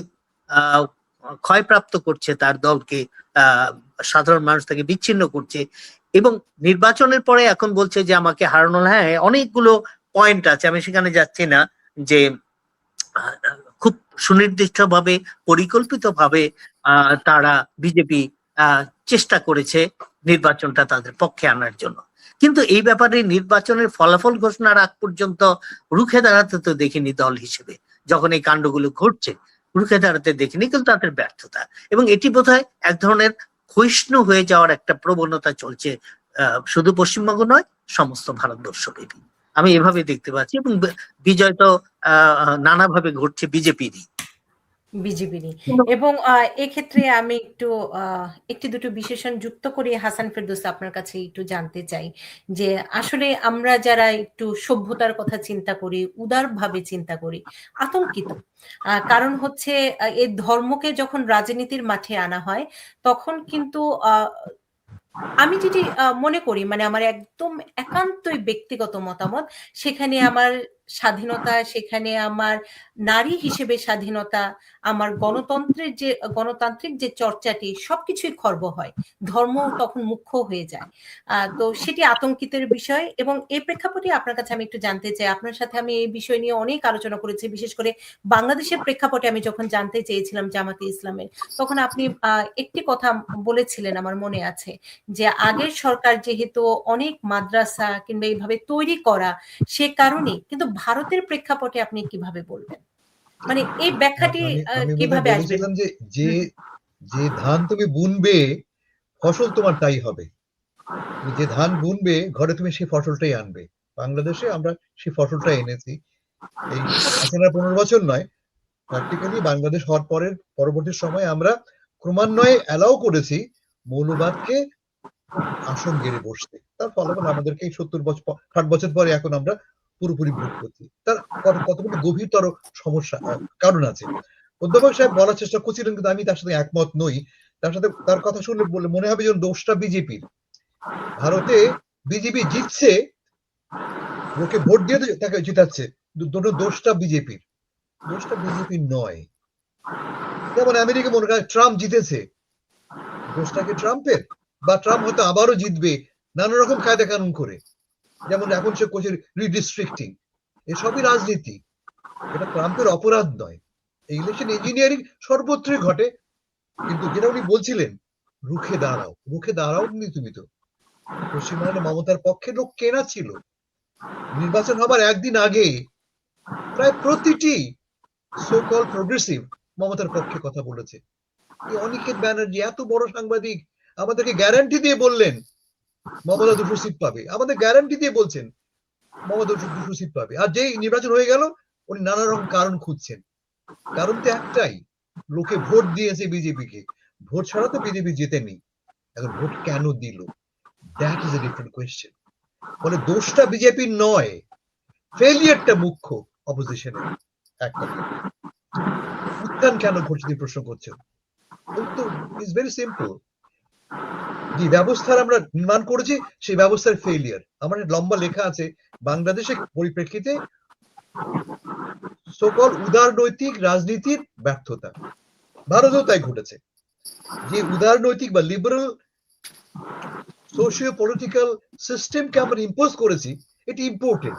C: ক্ষয়প্রাপ্ত করছে, তার দলকে, সাধারণ মানুষ তাকে বিচ্ছিন্ন করছে, এবং নির্বাচনের পরে এখন বলছে যে আমাকে হারানো। হ্যাঁ, অনেকগুলো পয়েন্ট আছে, আমি সেখানে যাচ্ছি না, যে খুব সুনির্দিষ্ট ভাবে পরিকল্পিত ভাবে তারা বিজেপি চেষ্টা করেছে নির্বাচনটা তাদের পক্ষে আনার জন্য, কিন্তু এই ব্যাপারে নির্বাচনের ফলাফল ঘোষণার আগ পর্যন্ত রুখে দাঁড়াতে তো দেখিনি দল হিসেবে। যখন এই কাণ্ডগুলো ঘটছে রুখে দাঁড়াতে দেখিনি, কিন্তু তাদের ব্যর্থতা। এবং এটি বোধহয় এক ধরনের ক্ষয়িষ্ণু হয়ে যাওয়ার একটা প্রবণতা চলছে, শুধু পশ্চিমবঙ্গ নয়, সমস্ত ভারতবর্ষব্যাপী। আমি এভাবে দেখতে পাচ্ছি। এবং বিজয় তো নানাভাবে ঘটছে বিজেপিরই।
A: বিজিবিরই। এবং এক্ষেত্রে আমি একটি দুটো বিশেষণ যুক্ত করে হাসান ফেরদৌস আপনার কাছে একটু জানতে চাই যে আসলে আমরা যারা একটু সভ্যতার কথা চিন্তা করি, উদারভাবে চিন্তা করি, আতঙ্কিত। কারণ হচ্ছে এই ধর্মকে যখন রাজনীতির মাঠে আনা হয় তখন কিন্তু আমি যেটি মনে করি, মানে আমার একদম একান্তই ব্যক্তিগত মতামত, সেখানে আমার স্বাধীনতা, সেখানে আমার নারী হিসেবে স্বাধীনতা, আমার গণতান্ত্রিক যে চর্চাটি সবকিছুই খর্ব হয়। ধর্ম তখন মুখ্য হয়ে যায়। তো সেটি আতঙ্কিতের বিষয়। এবং এই প্রেক্ষাপটে আপনার কাছে আমি একটু জানতে চাই, আপনার সাথে আমি এই বিষয় নিয়ে অনেক আলোচনা করেছি, বিশেষ করে বাংলাদেশের প্রেক্ষাপটে আমি যখন জানতে চেয়েছিলাম জামাতে ইসলামের, তখন আপনি একটি কথা বলেছিলেন আমার মনে আছে, যে আগের সরকার যেহেতু অনেক মাদ্রাসা কিংবা এইভাবে তৈরি করা, সে কারণে। কিন্তু ভারতের প্রেক্ষাপটে আপনি কিভাবে বলবেন, মানে এই ব্যাখ্যাটি
B: আমি
A: কিভাবে আসবে?
B: বলেছিলাম যে যে যে ধান তুমি বুনবে ফসল তোমার তাই হবে। তুমি যে ধান বুনবে ঘরে তুমি সেই ফসলটাই আনবে। বাংলাদেশে আমরা সেই ফসলটা এনেছি। এই এখন আর 15 বছর নয়, প্র্যাকটিক্যালি বাংলাদেশ হওয়ার পরবর্তী সময় আমরা ক্রমান্বয়ে অ্যালাউ করেছি মৌলবাদকে আসন গেড়ে বসতে। তার ফলাফল আমাদেরকে 70 বছর 60 বছর পরে এখন আমরা পুরোপুরি ভোগ করছি। তার কতগুলো গভীরতর সমস্যা কারণ আছে। অধ্যাপক সাহেব বলার চেষ্টা করছিলেন, কিন্তু আমি তার সাথে একমত নই। তার কথা শুনলে বলে মনে হবে যেন দোষটা বিজেপির। ভারতে বিজেপি জিতছে, লোকে ভোট দিয়ে তাকে জিতাচ্ছে, দোষটা বিজেপির। দোষটা বিজেপির নয়। যেমন আমেরিকা মনে করেন ট্রাম্প জিতেছে, দোষটা কি ট্রাম্পের? বা ট্রাম্প হয়তো আবারও জিতবে নানা রকম কায়দা কানুন করে, যেমন এখন সে করছে রিডিস্ট্রিক্টিং। এসবই রাজনীতি, এটা ট্রাম্পের অপরাধ নয়। এই ইলেকশন ইঞ্জিনিয়ারিং সর্বত্রই ঘটে। কিন্তু যেটা উনি বলছিলেন, রুখে দাঁড়াও নি তুমি তো। পশ্চিমবঙ্গে মমতার পক্ষে লোক কেনা ছিল। নির্বাচন হবার একদিন আগে প্রায় প্রতিটি সো কল প্রোগ্রেসিভ মমতার পক্ষে কথা বলেছে। এই অনিকেত ব্যানার্জি এত বড় সাংবাদিক আমাদেরকে গ্যারান্টি দিয়ে বললেন মমতা 200 সিট পাবে। আমাদের গ্যারান্টি দিয়ে বলছেন মমতা 200 সিট পাবে। আর যেই নির্বাচন হয়ে গেল উনি নানা রকম কারণ খুঁজছেন। কারণ তো একটাই, লোকে ভোট দিয়েছে বিজেপিকে। ভোট ছাড়া তো বিজেপি জেতেনি। এখন ভোট কেন দিল, that is a different question. মানে দোষটা বিজেপির নয়, ফেলিয়ারটা মুখ্য অপোজিশনের। এক কথা, উত্থান কেন ঘটছে তুমি প্রশ্ন করছেন, উত্তর ইজ ভেরি সিম্পল। যে ব্যবস্থার আমরা নির্মাণ করেছি সেই ব্যবস্থার ফেলিয়ার। আমার লম্বা লেখা আছে বাংলাদেশের পরিপ্রেক্ষিতে সকল উদারনৈতিক রাজনীতির ব্যর্থতা। ভারতেও তাই ঘটেছে। যে উদারনৈতিক বা লিবারেল সোশিও পলিটিক্যাল সিস্টেমকে আমরা ইম্পোজ করেছি, এটি ইম্পোর্টেড।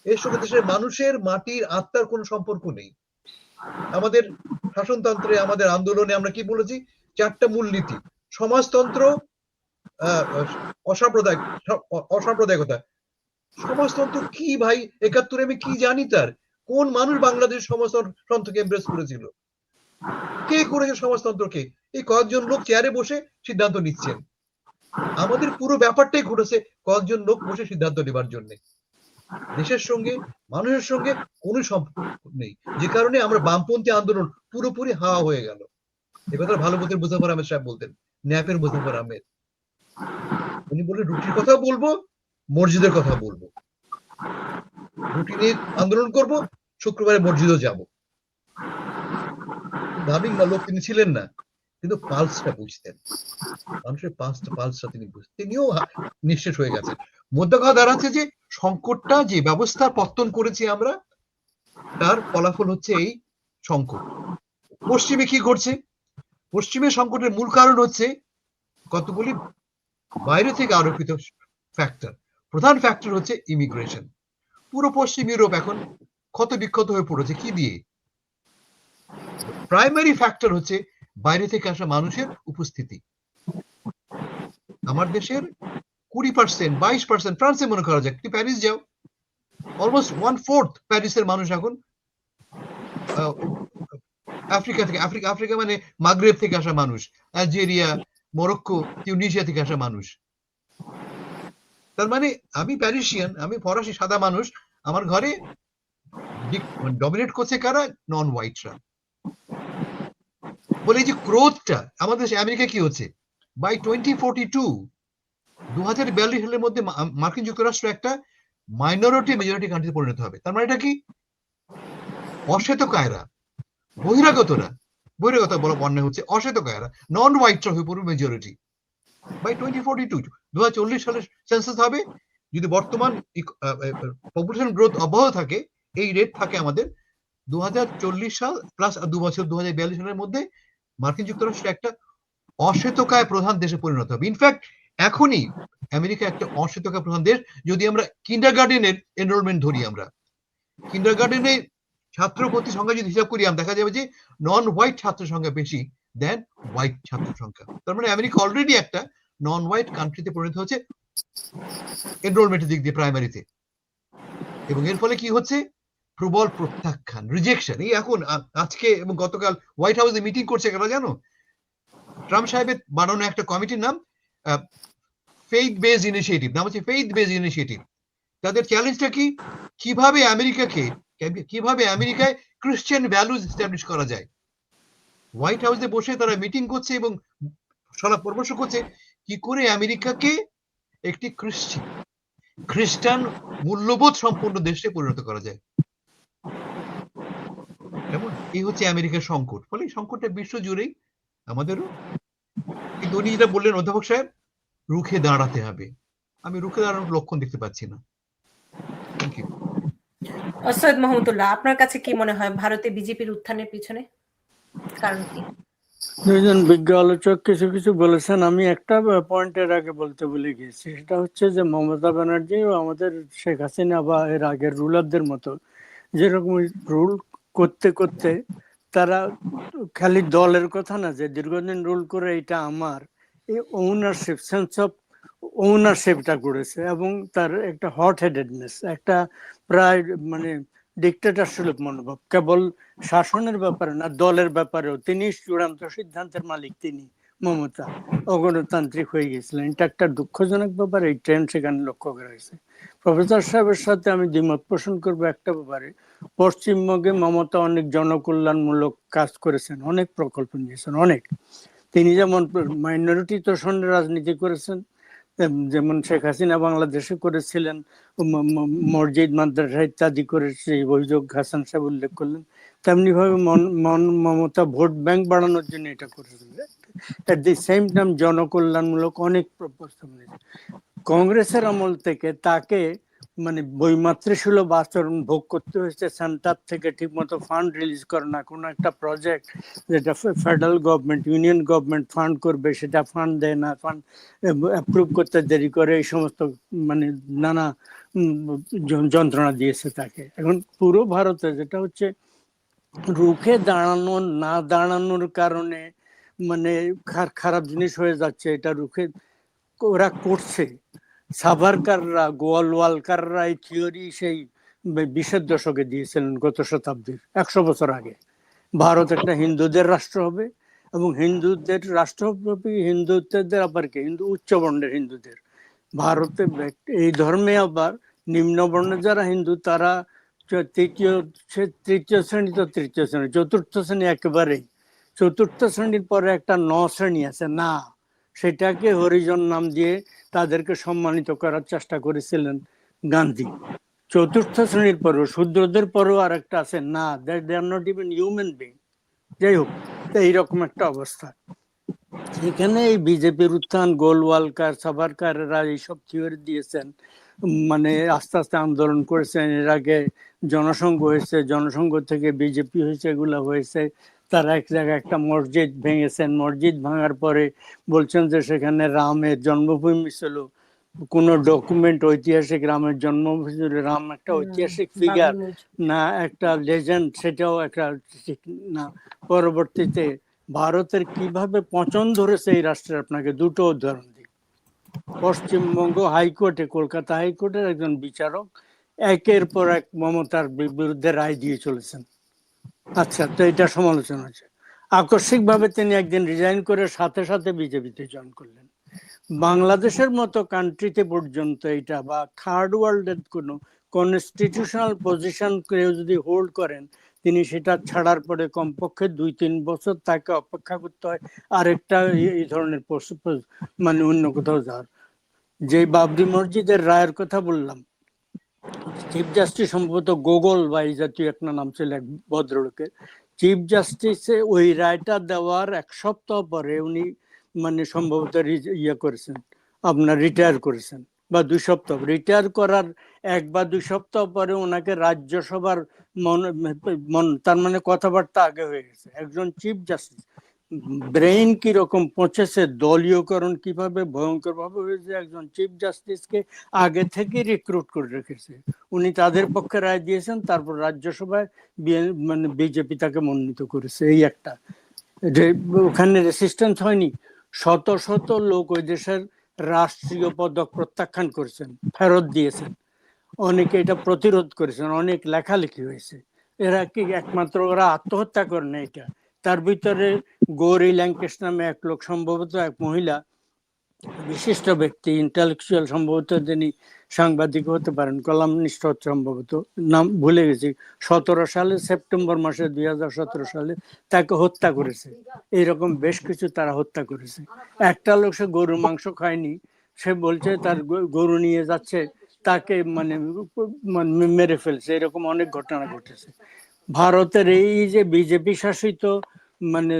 B: এর সঙ্গে দেশের মানুষের মাটির আত্মার কোনো সম্পর্ক নেই। আমাদের শাসনতন্ত্রে, আমাদের আন্দোলনে আমরা কি বলেছি? 4টা মূলনীতি: সমাজতন্ত্র, অসাম্প্রদায়িকতা। সমাজতন্ত্র কি ভাই? 71 আমি কি জানি তার? কোন মানুষ বাংলাদেশ সমাজতন্ত্রকে এমব্রেস করেছিল? কে করেছে সমাজতন্ত্রকে? এই কয়েকজন লোক চেয়ারে বসে সিদ্ধান্ত নিচ্ছেন। আমাদের পুরো ব্যাপারটাই ঘটেছে কয়েকজন লোক বসে সিদ্ধান্ত নেবার জন্য। দেশের সঙ্গে, মানুষের সঙ্গে কোনো সম্পর্ক নেই, যে কারণে আমরা বামপন্থী আন্দোলন পুরোপুরি হাওয়া হয়ে গেল। এ কথা ভালো মতো মুজাফফর আহমেদ সাহেব বলতেন, ন্যাপের মুজাফফর আহমেদ। উনি বললেন রুটির কথা বলবো, মসজিদের কথা বলবো, রুটি নিয়ে আন্দোলন করব, শুক্রবারে মসজিদও যাব। ধার্মিক লোক তিনি ছিলেন না, কিন্তু পালসটা বুঝতেন, মানুষের পালসটা তিনি বুঝতেন। তিনিও নিঃশেষ হয়ে গেছেন। মধ্যে কথা দাঁড়াচ্ছে যে সংকটটা, যে ব্যবস্থার পত্তন করেছি আমরা, তার ফলাফল হচ্ছে এই সংকট। পশ্চিমে কি ঘটছে? পশ্চিমের সংকটের মূল কারণ হচ্ছে কতগুলি বাইরে থেকে আরোপিত ফ্যাক্টর। প্রধান ফ্যাক্টর হচ্ছে ইমিগ্রেশন। পুরো পশ্চিম ইউরোপ এখন ক্ষত বিক্ষত হয়ে পড়েছে। কি দিয়ে? প্রাইমারি ফ্যাক্টর হচ্ছে বাইরে থেকে আসা মানুষের উপস্থিতি। আমার দেশের 20%, 22%, ফ্রান্সে মনে করা যায়, তুমি প্যারিস যাও, অলমোস্ট 1/4 প্যারিসের মানুষ এখন আফ্রিকা থেকে, আফ্রিকা আফ্রিকা মানে মাগরেব থেকে আসা মানুষ, আলজেরিয়া, মরক্কো, টিউনিশিয়া থেকে আসা মানুষ। তার মানে আমি প্যারিসিয়ান, আমি ফরাসি সাদা মানুষ, আমার ঘরে ডমিনেট করছে কারা? নন হোয়াইটরা। বলে এই যে ক্রোধটা আমাদের দেশে, আমেরিকা কি হচ্ছে বাই 2042, 2042 সালের মধ্যে মার্কিন যুক্তরাষ্ট্র একটা মাইনরিটি মেজরিটি কান্ট্রিতে পরিণত হবে। তার মানে এটা কি? অশ্বেতকায়রা, বহিরাগতরা, বহিরাগত বলা অন্যায় হচ্ছে, অশ্বেতকায়রা, নন হোয়াইটরা হয়ে পড়বে মেজরিটি বাই 2042। 2040 সালের সেন্সাস হবে, যদি বর্তমান পপুলেশন গ্রোথ অব্যাহত থাকে, এই রেট থাকে আমাদের, 2040 সাল প্লাস 2 বছর 2042 সালের মধ্যে মার্কিন যুক্তরাষ্ট্র একটা অশ্বেতকায় প্রধান দেশে পরিণত হবে। ইনফ্যাক্ট এখনই আমেরিকা একটা অশ্বেতকায় প্রধান দেশ। যদি আমরা কিন্ডারগার্টেনের এনরোলমেন্ট ধরি, আমরা কিন্ডারগার্টেনে ছাত্র ভর্তি সংখ্যা যদি হিসাব করি, আমরা দেখা যাবে যে নন হোয়াইট ছাত্র সংখ্যা বেশি দেন হোয়াইট ছাত্র সংখ্যা। তার মানে আমেরিকা অলরেডি একটা নন হোয়াইট কান্ট্রিতে পরিণত হচ্ছে এনরোলমেন্টের দিক দিয়ে, প্রাইমারিতে। এবং এর ফলে কি হচ্ছে? প্রবল প্রত্যাখ্যান, রিজেকশন। এই এখন আজকে এবং গতকাল হোয়াইট হাউসে মিটিং করছে কেন জানো? ট্রাম্প সাহেবের বানানো একটা কমিটির নাম ফেইথ বেজ ইনিশিয়েটিভ, নাম হচ্ছে ফেইথ বেজ ইনিশিয়েটিভ। তাদের চ্যালেঞ্জটা কি? কিভাবে আমেরিকায় ক্রিশ্চিয়ান ভ্যালুজ এস্টাবলিশ করা যায়। হোয়াইট হাউসে বসে তারা মিটিং করছে এবং সলা পরামর্শ করছে কি করে আমেরিকাকে একটি খ্রিস্টান মূল্যবোধ সম্পন্ন দেশে পরিণত করা যায়। কেমন? এই হচ্ছে আমেরিকার সংকট। ফলে এই সংকটটা বিশ্ব জুড়েই, আমাদেরও। কিন্তু উনি যেটা বললেন অধ্যাপক সাহেব, রুখে দাঁড়াতে হবে। আমি রুখে দাঁড়ানোর লক্ষণ দেখতে পাচ্ছি না। Thank you.
A: সৈয়দ মাহমুদুল্লাহ, আপনার কাছে কি মনে হয় ভারতে বিজেপির উত্থানের পিছনে কারণ কি?
D: দুইজন বিজ্ঞ আলোচক কিছু কিছু বলেছেন, আমি একটা পয়েন্টের আগে বলতে ভুলে গিয়েছি। সেটা হচ্ছে যে মমতা ব্যানার্জি ও আমাদের শেখ হাসিনা বা এর আগের রুলারদের মতো যেরকম রুল করতে করতে তারা খালি দলের কথা না, যে দীর্ঘদিন রুল করে এটা আমার, এই ওনারশিপ, সেন্স অফ ওনারশিপটা করেছে। এবং তার একটা হট হেডেডনেস, একটা প্রায় মানে ডিক্টেটর সুলভ মনোভাব, কেবল শাসনের ব্যাপারে না, দলের ব্যাপারেও তিনি চূড়ান্ত সিদ্ধান্তের মালিক। তিনি মমতা অগণতান্ত্রিক হয়ে গেছিলেন। এটা একটা দুঃখজনক ব্যাপার, এই ট্রেন্ড সেখানে লক্ষ্য করা হয়েছে। প্রফেসর সাহেবের সাথে আমি দ্বিমত পোষণ করবো একটা ব্যাপারে। পশ্চিমবঙ্গে মমতা অনেক জনকল্যাণমূলক কাজ করেছেন, অনেক প্রকল্প নিয়েছেন, অনেক। তিনি যেমন মাইনরিটি তোষণের রাজনীতি করেছেন, যেমন শেখ হাসিনা বাংলাদেশে করেছিলেন, মসজিদ মাদ্রাসা ইত্যাদি করে সেই অভিযোগ হাসান সাহেব উল্লেখ করলেন, তেমনি ভাবে মমতা ভোট ব্যাংক বাড়ানোর জন্য এটা করেছেন। এট দি সেম টাইম জনকল্যাণমূলক অনেক প্রস্তাব নিয়েছে। কংগ্রেসের আমল থেকে তাকে মানে বৈমাতৃসুলভ আচরণ ভোগ করতে হয়েছে। সেন্টার থেকে ঠিকমতো ফান্ড রিলিজ করে না, কোনো একটা প্রজেক্ট যেটা federal government, union government fund করবে, সেটা ফান্ড দেয় না, ফান্ড অ্যাপ্রুভ করতে দেরি করে, এই সমস্ত মানে নানা যন্ত্রণা দিয়েছে তাকে। এখন পুরো ভারতে যেটা হচ্ছে, রুখে দাঁড়ানো না দাঁড়ানোর কারণে মানে খারাপ জিনিস হয়ে যাচ্ছে, এটা রুখে ওরা করছে। সাভারকাররা, গোয়ালওয়ালকাররা এই থিওরি সেই 20-এর দশকে দিয়েছিলেন, গত শতাব্দীর 100 বছর আগে। ভারত একটা হিন্দুদের রাষ্ট্র হবে এবং হিন্দুদের রাষ্ট্র হবে, হিন্দুত্বের আবার কি, হিন্দু উচ্চ বর্ণের হিন্দুদের। ভারতে এই ধর্মে আবার নিম্ন বর্ণের যারা হিন্দু, তারা তৃতীয় শ্রেণী তো তৃতীয় শ্রেণী, চতুর্থ শ্রেণী একেবারেই। চতুর্থ শ্রেণীর পরে একটা শ্রেণী আছে না, সেটাকে হরিজন নাম দিয়ে তাদেরকে সম্মানিত করার চেষ্টা করেছিলেন গান্ধী। চতুর্থ শ্রেণীর পরেও, শূদ্রদের পরেও আর একটা আছে না, that they are not even human being. যাই হোক, এইরকম একটা অবস্থা। এখানে এই বিজেপির উত্থান, গোলওয়ালকার, সাভারকাররা এইসব থিওরি দিয়েছেন, মানে আস্তে আস্তে আন্দোলন করেছেন। এর আগে জনসংঘ হয়েছে, জনসংঘ থেকে বিজেপি হয়েছে, এগুলো হয়েছে। তারা এক জায়গায় একটা মসজিদ ভেঙেছেন, মসজিদ ভাঙার পরে বলছেন যে সেখানে রামের জন্মভূমি ছিল, কোন ডকুমেন্ট ঐতিহাসিক রামের জন্মভূমি, রাম একটা ঐতিহাসিক ফিগার না একটা লেজেন্ড, সেটাও একটা ঠিক না। পরবর্তীতে ভারতের কিভাবে পচন ধরেছে এই রাষ্ট্রের, আপনাকে দুটো উদাহরণ দিই। পশ্চিমবঙ্গ হাইকোর্টে, কলকাতা হাইকোর্টের একজন বিচারক একের পর এক মমতার বিরুদ্ধে রায় দিয়ে চলেছেন। আচ্ছা, তো এটা সমালোচনা আছে। আকস্মিকভাবে তিনি একদিন রিজাইন করে সাথে সাথে বিজেপিতে জয়েন করলেন। বাংলাদেশের মতো কান্ট্রিতে পর্যন্ত এটা, বা থার্ড ওয়ার্ল্ডের কোনো কনস্টিটিউশনাল পজিশন কেউ যদি হোল্ড করেন, তিনি সেটা ছাড়ার পরে কমপক্ষে 2-3 বছর তাকে অপেক্ষা করতে হয় আরেকটা এই ধরনের মানে অন্য কোথাও যাওয়ার। যে বাবরি মসজিদের রায়ের কথা বললাম, চিফ জাস্টিস সম্ভবত গোগল বা এই জাতীয় একটা নাম ছিল এক ভদ্রলোকের, চিফ জাস্টিসে ওই রায়টা দেওয়ার 1 সপ্তাহ পরে উনি মানে সম্ভবত করেছেন, আপনার রিটায়ার করেছেন, বা 2 সপ্তাহ রিটায়ার করার 1 বা 2 সপ্তাহ পরে ওনাকে রাজ্যসভার তার মানে কথাবার্তা আগে হয়ে গেছে। একজন চিফ জাস্টিস ব্রেইন কিরকম পচেছে, দলীয়করণ কিভাবে ভয়ঙ্কর ভাবে হয়েছে, একজন চিফ জাস্টিসকে আগে থেকে রিক্রুট করে রেখেছে। উনি তাদের পক্ষে রায় দিয়েছেন, তারপর রাজ্যসভায় মানে বিজেপি তাকে মনোনীত করেছে। এই একটা যে ওখানে রেসিস্টেন্স হয়নি, শত শত লোক ওই দেশের রাষ্ট্রীয় পদক প্রত্যাখ্যান করেছেন, ফেরত দিয়েছেন, অনেকে এটা প্রতিরোধ করেছেন, অনেক লেখালেখি হয়েছে। এরা কি একমাত্র ওরা আত্মহত্যা করে না, এটা তার ভিতরে গৌরী ল্যাঙ্কেশ নামে এক লোক, সম্ভবত এক মহিলা বিশিষ্ট ব্যক্তি, ইন্টেলেকচুয়াল, সম্ভবত তিনি সাংবাদিক হতে পারেন, কলামনিস্ট সম্ভবত, নাম ভুলে গেছি, 17 সালে সেপ্টেম্বর মাসে 2017 সালে তাকে হত্যা করেছে। এইরকম বেশ কিছু তারা হত্যা করেছে। একটা লোক, সে গরুর মাংস খায়নি, সে বলছে তার গরু নিয়ে যাচ্ছে, তাকে মানে মেরে ফেলছে। এরকম অনেক ঘটনা ঘটেছে। ভারতের এই যে বিজেপি শাসিত মানে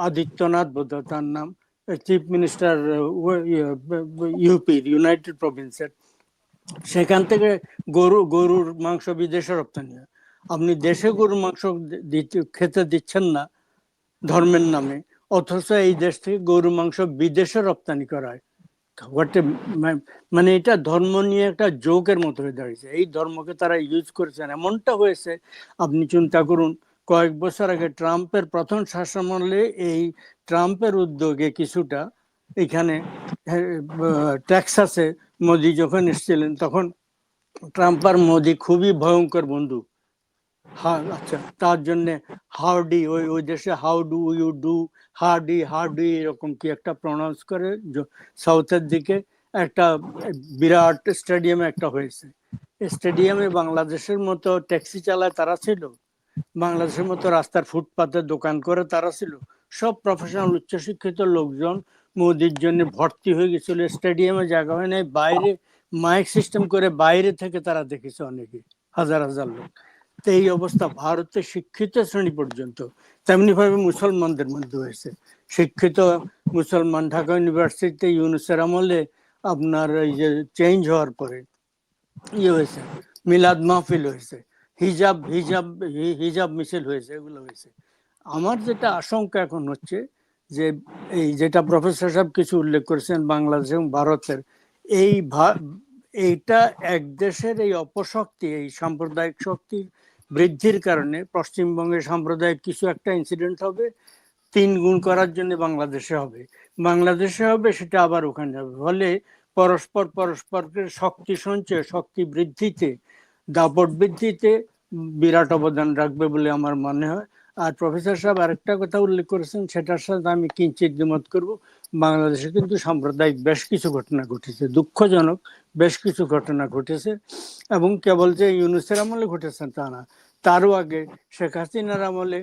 D: আদিত্যনাথ বোধ তার নাম, চিফ মিনিস্টার ইউপির, ইউনাইটেড প্রভিন্সের, সেখান থেকে গরুর মাংস বিদেশে রপ্তানি হয়। আপনি দেশে গরুর মাংস খেতে দিচ্ছেন না ধর্মের নামে, অথচ এই দেশ থেকে গরুর মাংস বিদেশে রপ্তানি করা হয়। মানে এটা ধর্ম নিয়ে একটা জোকের মতো হয়ে দাঁড়িয়েছে। এই ধর্মকে তারা ইউজ করেছেন, এমনটা হয়েছে আপনি চিন্তা করুন, কয়েক বছর আগে ট্রাম্পের প্রথম শাসনামলে এই ট্রাম্পের উদ্যোগে কিছুটা এখানে টেক্সাসে মোদি যখন এসেছিলেন, তখন ট্রাম্প আর মোদি খুবই ভয়ঙ্কর বন্ধু। হ্যাঁ, আচ্ছা, তার জন্য হাউডি, ওই ওই দেশে হাউ ডু ইউ ডু, হার্ডি এরকম কি একটা প্রনাউন্স করে সাউথের দিকে একটা বিরাট স্টেডিয়ামে একটা হয়েছে। স্টেডিয়ামে বাংলাদেশের মতো ট্যাক্সি চালায় তারা ছিল, বাংলাদেশের মতো রাস্তার ফুটপাতে দোকান করে তারা ছিল, সব প্রফেশনাল উচ্চশিক্ষিত লোকজন মোদির জন্য ভর্তি হয়ে গেছিল। স্টেডিয়ামে জায়গা হয় নাই, বাইরে মাইক সিস্টেম করে বাইরে থেকে তারা দেখেছে অনেকে, হাজার হাজার লোক। তো এই অবস্থা ভারতের শিক্ষিত শ্রেণী পর্যন্ত, তেমনি ভাবে মুসলমানদের মধ্যে হয়েছে। শিক্ষিত মুসলমান ঢাকা ইউনিভার্সিটিতে ইউনুসের আমলে আপনার এই যে চেঞ্জ হওয়ার পরে ইয়ে হয়েছে, মিলাদ মাহফিল হয়েছে, হিজাব হিজাব হিজাব মিছিল হয়েছে, এগুলো হয়েছে। আমার যেটা আশঙ্কা এখন হচ্ছে যে এই যেটা প্রফেসর সাহেব কিছু উল্লেখ করেছেন বাংলাদেশ এবং ভারতের, এই এইটা এক দেশের এই অপশক্তি, এই সাম্প্রদায়িক শক্তির বৃদ্ধির কারণে পশ্চিমবঙ্গে সাম্প্রদায়িক কিছু একটা ইনসিডেন্ট হবে, 3 গুণ করার জন্য বাংলাদেশে হবে, সেটা আবার ওখানে হবে। ফলে পরস্পরকে শক্তি সঞ্চয়, শক্তি বৃদ্ধিতে, দাপট বৃদ্ধিতে বিরাট অবদান রাখবে বলে আমার মনে হয়। আর প্রফেসর সাহেব আরেকটা কথা উল্লেখ করেছেন, সেটার সাথে আমি কিঞ্চিত দ্বিমত করব। বাংলাদেশে কিন্তু সাম্প্রদায়িক বেশ কিছু ঘটনা ঘটেছে, দুঃখজনক বেশ কিছু ঘটনা ঘটেছে, এবং কেবল যে ইউনুসের আমলে ঘটেছে তা না, তারও আগে শেখ হাসিনার আমলে,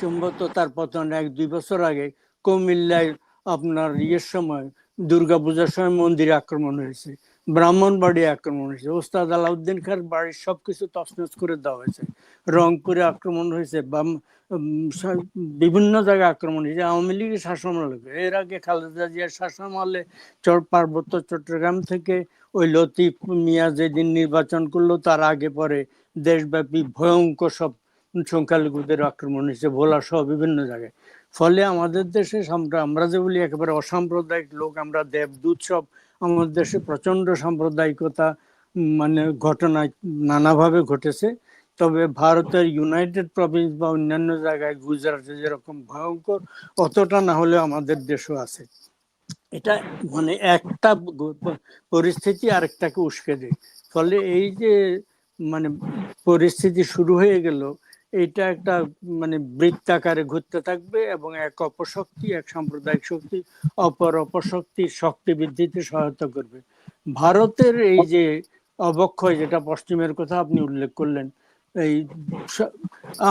D: সম্ভবত তার পতন 1-2 বছর আগে কুমিল্লায় আপনার ইয়ের সময়, দুর্গাপূজার সময় মন্দিরে আক্রমণ হয়েছে, ব্রাহ্মণবাড়ি আক্রমণ হয়েছে, ওস্তাদ আলাউদ্দিন খাঁর বাড়ির সবকিছু তছনছ করে দেওয়া হয়েছে, রংপুরে আক্রমণ হয়েছে, বা বিভিন্ন জায়গায় আক্রমণ হয়েছে আওয়ামী লীগের শাসনামলে। এর আগে খালেদা জিয়ার শাসনামলে পার্বত্য চট্টগ্রাম থেকে ওই লতিফ মিয়া যেদিন নির্বাচন করলো, তার আগে পরে দেশব্যাপী ভয়ঙ্কর সব সংখ্যালঘুদের আক্রমণ হয়েছে, ভোলা সহ বিভিন্ন জায়গায়। ফলে আমাদের দেশে আমরা যে বলি একেবারে অসাম্প্রদায়িক লোক, আমরা দেবদূত সব, আমাদের দেশে প্রচন্ড সাম্প্রদায়িকতা মানে ঘটনা নানাভাবে ঘটেছে। তবে ভারতের ইউনাইটেড প্রভিন্স বা অন্যান্য জায়গায়, গুজরাটে যেরকম ভয়ঙ্কর, অতটা না হলেও আমাদের দেশও আছে। এটা মানে একটা পরিস্থিতি আরেকটাকে উস্কে দেয়। ফলে এই যে মানে পরিস্থিতি শুরু হয়ে গেল, এটা একটা মানে বৃত্তাকারে ঘুরতে থাকবে এবং এক অপশক্তি, এক সাম্প্রদায়িক শক্তি অপর অপশক্তির শক্তি বৃদ্ধিতে সহায়তা করবে। ভারতের এই যে অবক্ষয়, যেটা পশ্চিমের কথা আপনি উল্লেখ করলেন, এই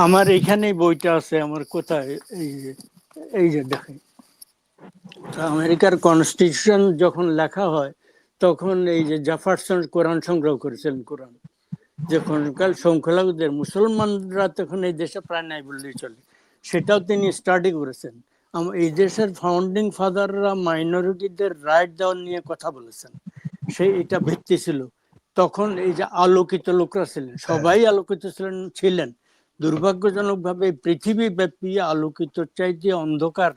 D: আমার এখানে বইটা আছে আমার কোথায়, এই যে দেখেন, আমেরিকার কনস্টিটিউশন যখন লেখা হয় তখন এই যে জেফারসন কোরআন সংগ্রহ করেছিলেন, কোরআন যখনকার সংখ্যালঘুদের, মুসলমানরা তখন এই দেশে প্রায় নাই বললেই চলে, সেটাও তিনি স্টাডি করেছেন। এই দেশের ফাউন্ডিং ফাদাররা মাইনরিটিদের রাইট দেওয়ার নিয়ে কথা বলেছেন, সেই এটা ভিত্তি ছিল। তখন এই যে আলোকিত লোকরা ছিলেন, সবাই আলোকিত ছিলেন, দুর্ভাগ্যজনক ভাবে পৃথিবী ব্যাপী আলোকিত চাইতে অন্ধকার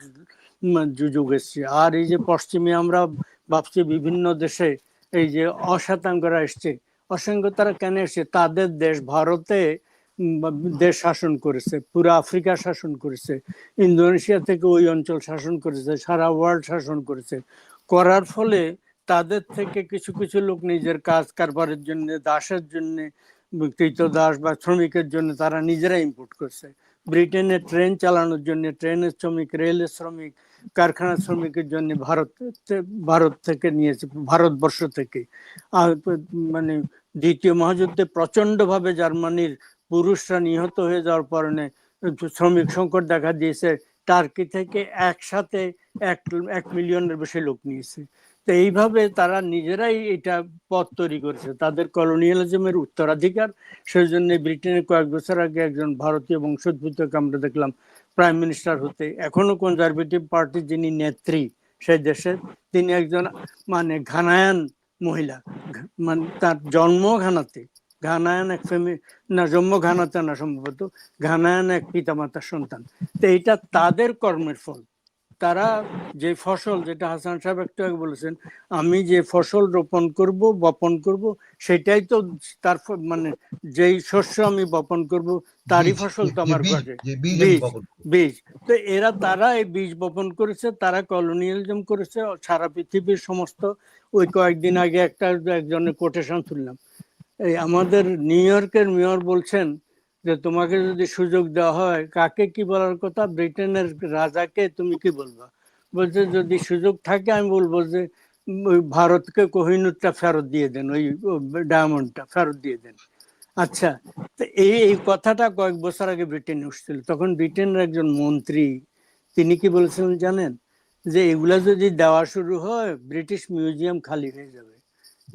D: যুগ এসছে। আর এই যে পশ্চিমে আমরা ভাবছি বিভিন্ন দেশে এই যে অশ্বেতাঙ্গরা এসছে, অসংখ্য কেন এসে তাদের দেশ ভারতে দেশ শাসন করেছে, পুরো আফ্রিকা শাসন করেছে, ইন্দোনেশিয়া থেকে ওই অঞ্চল শাসন করেছে, সারা ওয়ার্ল্ড শাসন করেছে। করার ফলে তাদের থেকে কিছু কিছু লোক নিজের কাজ কারবারের জন্য, দাসের জন্য, কৃতদাস বা শ্রমিকের জন্য তারা নিজেরা ইম্পোর্ট করছে। ব্রিটেনে ট্রেন চালানোর জন্য ট্রেনের শ্রমিক, রেলের শ্রমিক, কারখানা শ্রমিকের জন্য ভারত থেকে নিয়েছে, ভারতবর্ষ থেকে। আর মানে দ্বিতীয় মহাযুদ্ধে প্রচন্ড ভাবে জার্মানির পুরুষরা নিহত হয়ে যাওয়ার পরে শ্রমিক সংকট দেখা দিয়েছে, টার্কি থেকে একসাথে 1 মিলিয়নের বেশি লোক নিয়েছে। তো এইভাবে তারা নিজেরাই এটা পথ তৈরি করেছে, তাদের কলোনিয়ালিজমের উত্তরাধিকার। সেই জন্য ব্রিটেনের কয়েক বছর আগে একজন ভারতীয় বংশোদ্ভূতকে আমরা দেখলাম প্রাইম মিনিস্টার হতে। এখনো কনজারভেটিভ পার্টির যিনি নেত্রী সেই দেশের, তিনি একজন মানে ঘানায়ান মহিলা, মানে তার জন্ম ঘানাতে, ঘানায়ান এক না, জন্ম ঘানাতে না, সম্ভবত ঘানায়ান এক পিতামাতার সন্তান। তো এইটা তাদের কর্মের ফল। তারা যে ফসল, যেটা হাসান সাহেব একটু আগে বলেছেন, আমি যে ফসল রোপণ করব, বপন করব, সেটাই তো তার মানে যেই শস্য আমি বপন করব তারই ফসল তো আমার ঘটে, বীজ। বীজ তো তারা এই বীজ বপন করেছে, তারা কলোনিয়ালিজম করেছে সারা পৃথিবীর সমস্ত। ওই কয়েকদিন আগে একজনের কোটেশন শুনলাম, এই আমাদের নিউ ইয়র্কের মেয়র বলছেন যে তোমাকে যদি সুযোগ দেওয়া হয়, কাকে কি বলার কথা, ব্রিটেনের রাজাকে তুমি কি বলবা? বলছে যদি সুযোগ থাকে আমি বলবো যে ভারতকে কোহিনূরটা ফেরত দিয়ে দেন, ওই ডায়মন্ডটা ফেরত দিয়ে দেন। আচ্ছা, তো এই কথাটা কয়েক বছর আগে ব্রিটেনে উঠছিল। তখন ব্রিটেনের একজন মন্ত্রী, তিনি কি বলেছিলেন জানেন? যে এগুলা যদি দেওয়া শুরু হয় ব্রিটিশ মিউজিয়াম খালি হয়ে যাবে।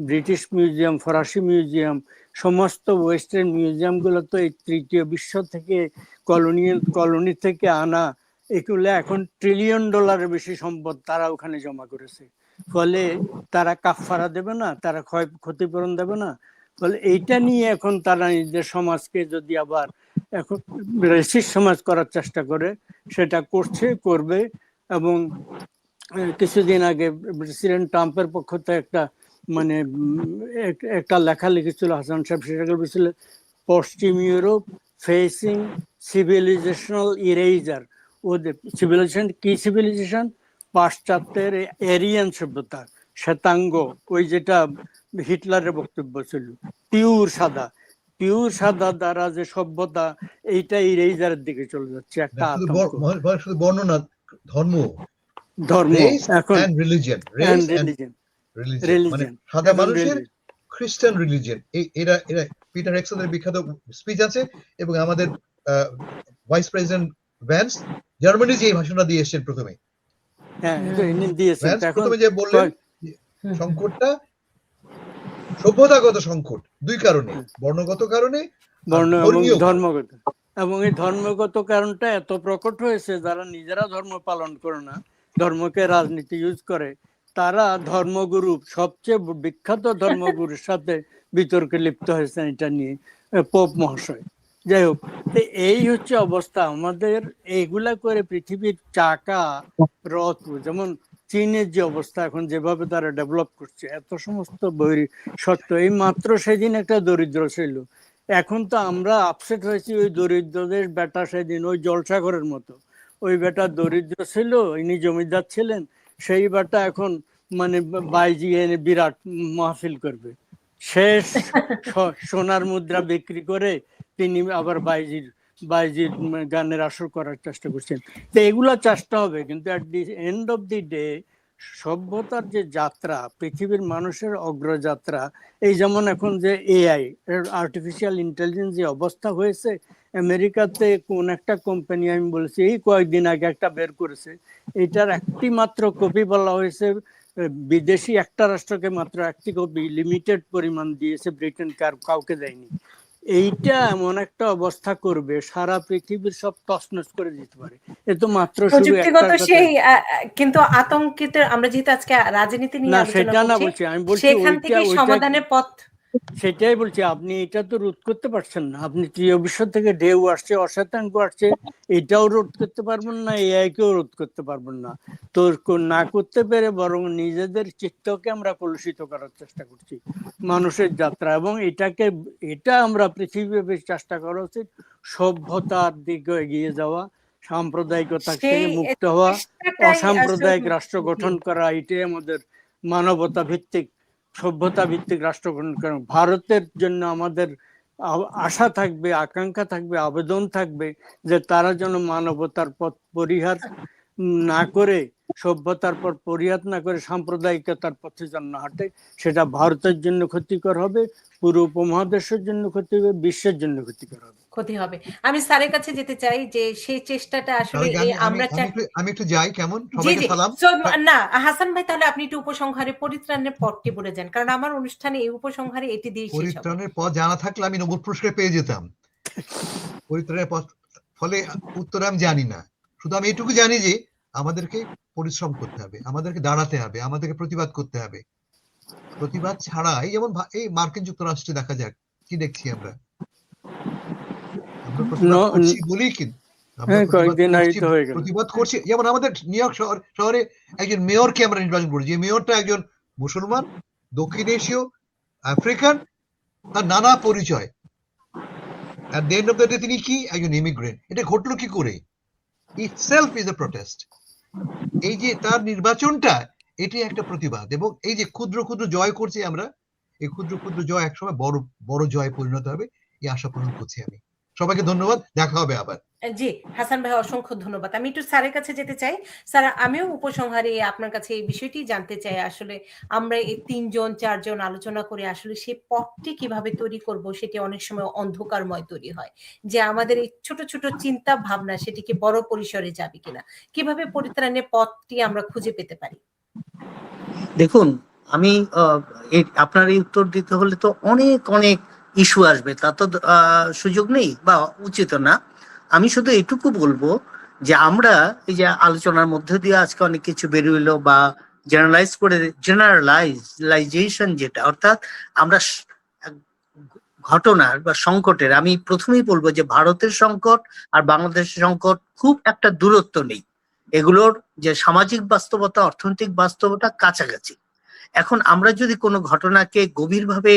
D: ব্রিটিশ মিউজিয়াম, ফরাসি মিউজিয়াম, সমস্ত ওয়েস্টার্ন মিউজিয়াম গুলো তো এই তৃতীয় বিশ্ব থেকে, কলোনি থেকে আনা, এগুলো এখন $1 ট্রিলিয়ন বেশি সম্পদ তারা ওখানে জমা করেছে। ফলে তারা কাফারা দেবে না, তারা ক্ষতিপূরণ দেবে না। ফলে এইটা নিয়ে এখন তারা নিজেদের সমাজকে যদি আবার এখন রেসিস্ট সমাজ করার চেষ্টা করে, সেটা করবে। এবং কিছুদিন আগে প্রেসিডেন্ট ট্রাম্পের পক্ষ থেকে মানে একটা লেখা লিখেছিল হাসান সাহেব, সেটা বলেছিল পশ্চিম ইউরোপ ফেসিং সিভিলাইজেশনাল ইরেজার। ওদের সিভিলাইজেশন কি? সিভিলাইজেশন পাশ্চাত্যের এরিয়ান সভ্যতা, শ্বেতাঙ্গ, ওই যেটা হিটলারের বক্তব্য ছিল, পিওর সাদা দ্বারা যে সভ্যতা, এইটা ইরেজারের দিকে চলে যাচ্ছে। একটা আতঙ্ক।
B: বর্ণনা, ধর্ম
D: এখন
B: রিলিজিয়ন, মানে সাদা মানুষের খ্রিস্টান রিলিজিয়ন, এরা পিটার হেক্সনের বিখ্যাত স্পিচ আছে, এবং আমাদের ভাইস প্রেসিডেন্ট ভ্যান্স জার্মানি যে ভাষণটা দিয়ে এসেছেন প্রথমে, প্রথমে যে বললেন সংকটটা সভ্যতাগত সংকট, দুই কারণে, বর্ণগত কারণে,
D: ধর্মগত। এবং এই ধর্মগত কারণটা এত প্রকট হয়েছে, যারা নিজেরা ধর্ম পালন করে না, ধর্মকে রাজনীতি ইউজ করে, তারা ধর্মগুরু, সবচেয়ে বিখ্যাত ধর্মগুরুর সাথে বিতর্কে লিপ্ত হয়েছেন এটা নিয়ে, পোপ মহাশয়। যাই হোক, এই হচ্ছে অবস্থা আমাদের। এইগুলা করে পৃথিবীর চাকা, রথ, যেমন চীনের যে অবস্থা এখন, যেভাবে তারা ডেভেলপ করছে, এত সমস্ত সত্য। এই মাত্র সেদিন একটা দরিদ্র ছিল, এখন তো আমরা আপসেট হয়েছি ওই দরিদ্রদের বেটা, সেদিন ওই জলসাগরের মতো, ওই বেটা দরিদ্র ছিল, ইনি জমিদার ছিলেন, সেই বেটা এখন মানে বাইজি এনে বিরাট মাহফিল করবে। শেষ সোনার মুদ্রা বিক্রি করে তিনি আবার বাইজির গানের আসর করার চেষ্টা করছেন। তো এগুলা চেষ্টা হবে, কিন্তু at the end of the day সভ্যতার যে যাত্রা, পৃথিবীর মানুষের অগ্রযাত্রা, এই যেমন এখন যে এআই, আর্টিফিশিয়াল ইন্টেলিজেন্স যে অবস্থা হয়েছে, আমেরিকাতে কোন একটা কোম্পানি, আমি বলছি এই কয়েকদিন আগে একটা বের করেছে, এটার একটি মাত্র কপি বলা হয়েছে বিদেশি একটা রাষ্ট্রকে মাত্র একটি কপি লিমিটেড পরিমাণ দিয়েছে, ব্রিটেন কাউকে দেয়নি। এইটা এমন একটা অবস্থা করবে সারা পৃথিবীর সব তছনছ করে দিতে পারে। এ তো মাত্র শুধু
A: প্রযুক্তিগত সেই কিন্তু আতঙ্কিত, আমরা যেহেতু আজকে রাজনীতি নিয়ে
D: না,
A: আলোচনা
D: সেটা না
A: করছি,
D: বলছি, আমি বলছি
A: সেখান থেকে সমাধানের পথ।
D: সেটাই বলছি, আপনি এটা তো রোধ করতে পারছেন না। আপনি ত্রিভুজ থেকে ঢেউ আসছে, অশ্বেতাঙ্গ আসছে, এটাও রোধ করতে পারবেন না, এআই কেও রোধ করতে পারবেন না। তো না করতে পেরে বরং নিজেদের চিত্তকে আমরা কলুষিত করার চেষ্টা করছি মানুষের যাত্রা, এবং এটা আমরা পৃথিবীব্যাপী চেষ্টা করা উচিত সভ্যতার দিকে এগিয়ে যাওয়া, সাম্প্রদায়িকতা থেকে মুক্ত হওয়া, অসাম্প্রদায়িক রাষ্ট্র গঠন করা। এটাই আমাদের মানবতা ভিত্তিক, সভ্যতা ভিত্তিক রাষ্ট্র গঠন করা। ভারতের জন্য আমাদের আশা থাকবে, আকাঙ্ক্ষা থাকবে, আবেদন থাকবে যে তারা যেন মানবতার পথ পরিহার না করে, সভ্যতার পর পরিহার না করে সাম্প্রদায়িকতার পথে যেন না হাঁটে। সেটা ভারতের জন্য ক্ষতিকর হবে, পুরো উপমহাদেশের জন্য ক্ষতি হবে, বিশ্বের জন্য ক্ষতিকর হবে,
A: ক্ষতি হবে। আমি স্যারের কাছে যেতে চাই যে সেই চেষ্টাটা আসলে
B: আমি একটু যাই, কেমন?
A: জি
B: সবাইকে
A: জি
B: সালাম।
A: না হাসান ভাই, তাহলে আপনি একটু উপসংহারে পরিত্রাণের পথটি বলে যান, কারণ আমার অনুষ্ঠানে এই উপসংহারে এটি দিয়ে শেষ হবে।
B: পরিত্রাণের পথ জানা থাকলে আমি নোবেল পুরস্কার পেয়ে যেতাম। পরিত্রাণের পথ, ফলে উত্তর আমি জানি না, শুধু আমি এটুকু জানি যে আমাদেরকে পরিশ্রম করতে হবে, আমাদেরকে দাঁড়াতে হবে, আমাদেরকে প্রতিবাদ করতে হবে। প্রতিবাদ ছাড়া, এই যেমন এই মার্কিন যুক্তরাষ্ট্রে দেখা যাক কি দেখছি আমরা প্রতিবাদ করছি বলেই কিন্তু প্রতিবাদ করছি। যেমন আমাদের নিউ ইয়র্ক শহরে একজন মেয়রকে আমরা নির্বাচন করেছি, যে মেয়রটা একজন মুসলমান, দক্ষিণ এশীয়, আফ্রিকান, তার নানা পরিচয়। Are the end of the day তিনি কি? একজন ইমিগ্রেন্ট। এটা ঘটলো কি করে? Itself is a protest. এই যে তার নির্বাচনটা, এটি একটা প্রতিবাদ। এবং এই যে ক্ষুদ্র ক্ষুদ্র জয় করছি আমরা, এই ক্ষুদ্র ক্ষুদ্র জয় একসময় বড় বড় জয় পরিণত হবে, এই আশা পূরণ করছি আমি। সবাইকে ধন্যবাদ, দেখা হবে আবার।
A: জি হাসান ভাই, অসংখ্য ধন্যবাদ। আমি একটু স্যারের কাছে যেতে চাই। স্যার, আমিও উপসংহারে আপনার কাছে এই বিষয়টি জানতে চাই, আসলে আমরা এই ৩ জন ৪ জন আলোচনা করে আসলে সেই পথটি কিভাবে তৈরি করব, সেটি অনেক সময় অন্ধকারময় তৈরি হয়, যে আমাদের এই ছোট ছোট চিন্তা ভাবনা সেটিকে বড় পরিসরে যাবে কিনা, কিভাবে পরিত্রাণের পথটি আমরা খুঁজে পেতে পারি?
C: দেখুন, আমি আপনার এই উত্তর দিতে হলে তো অনেক অনেক ইস্যু আসবে, তা তো সুযোগ নেই বা উচিত না। আমি শুধু এটুকু বলবো যে আমরা এই যে আলোচনার মধ্যে দিয়ে আজকে অনেক কিছু বেরিয়ে বা জেনারেলাইজেশন, যেটা অর্থাৎ আমরা ঘটনার বা সংকটের, আমি প্রথমেই বলবো যে ভারতের সংকট আর বাংলাদেশের সংকট খুব একটা দূরত্ব নেই। এগুলোর যে সামাজিক বাস্তবতা, অর্থনৈতিক বাস্তবতা কাছাকাছি। এখন আমরা যদি কোনো ঘটনাকে গভীরভাবে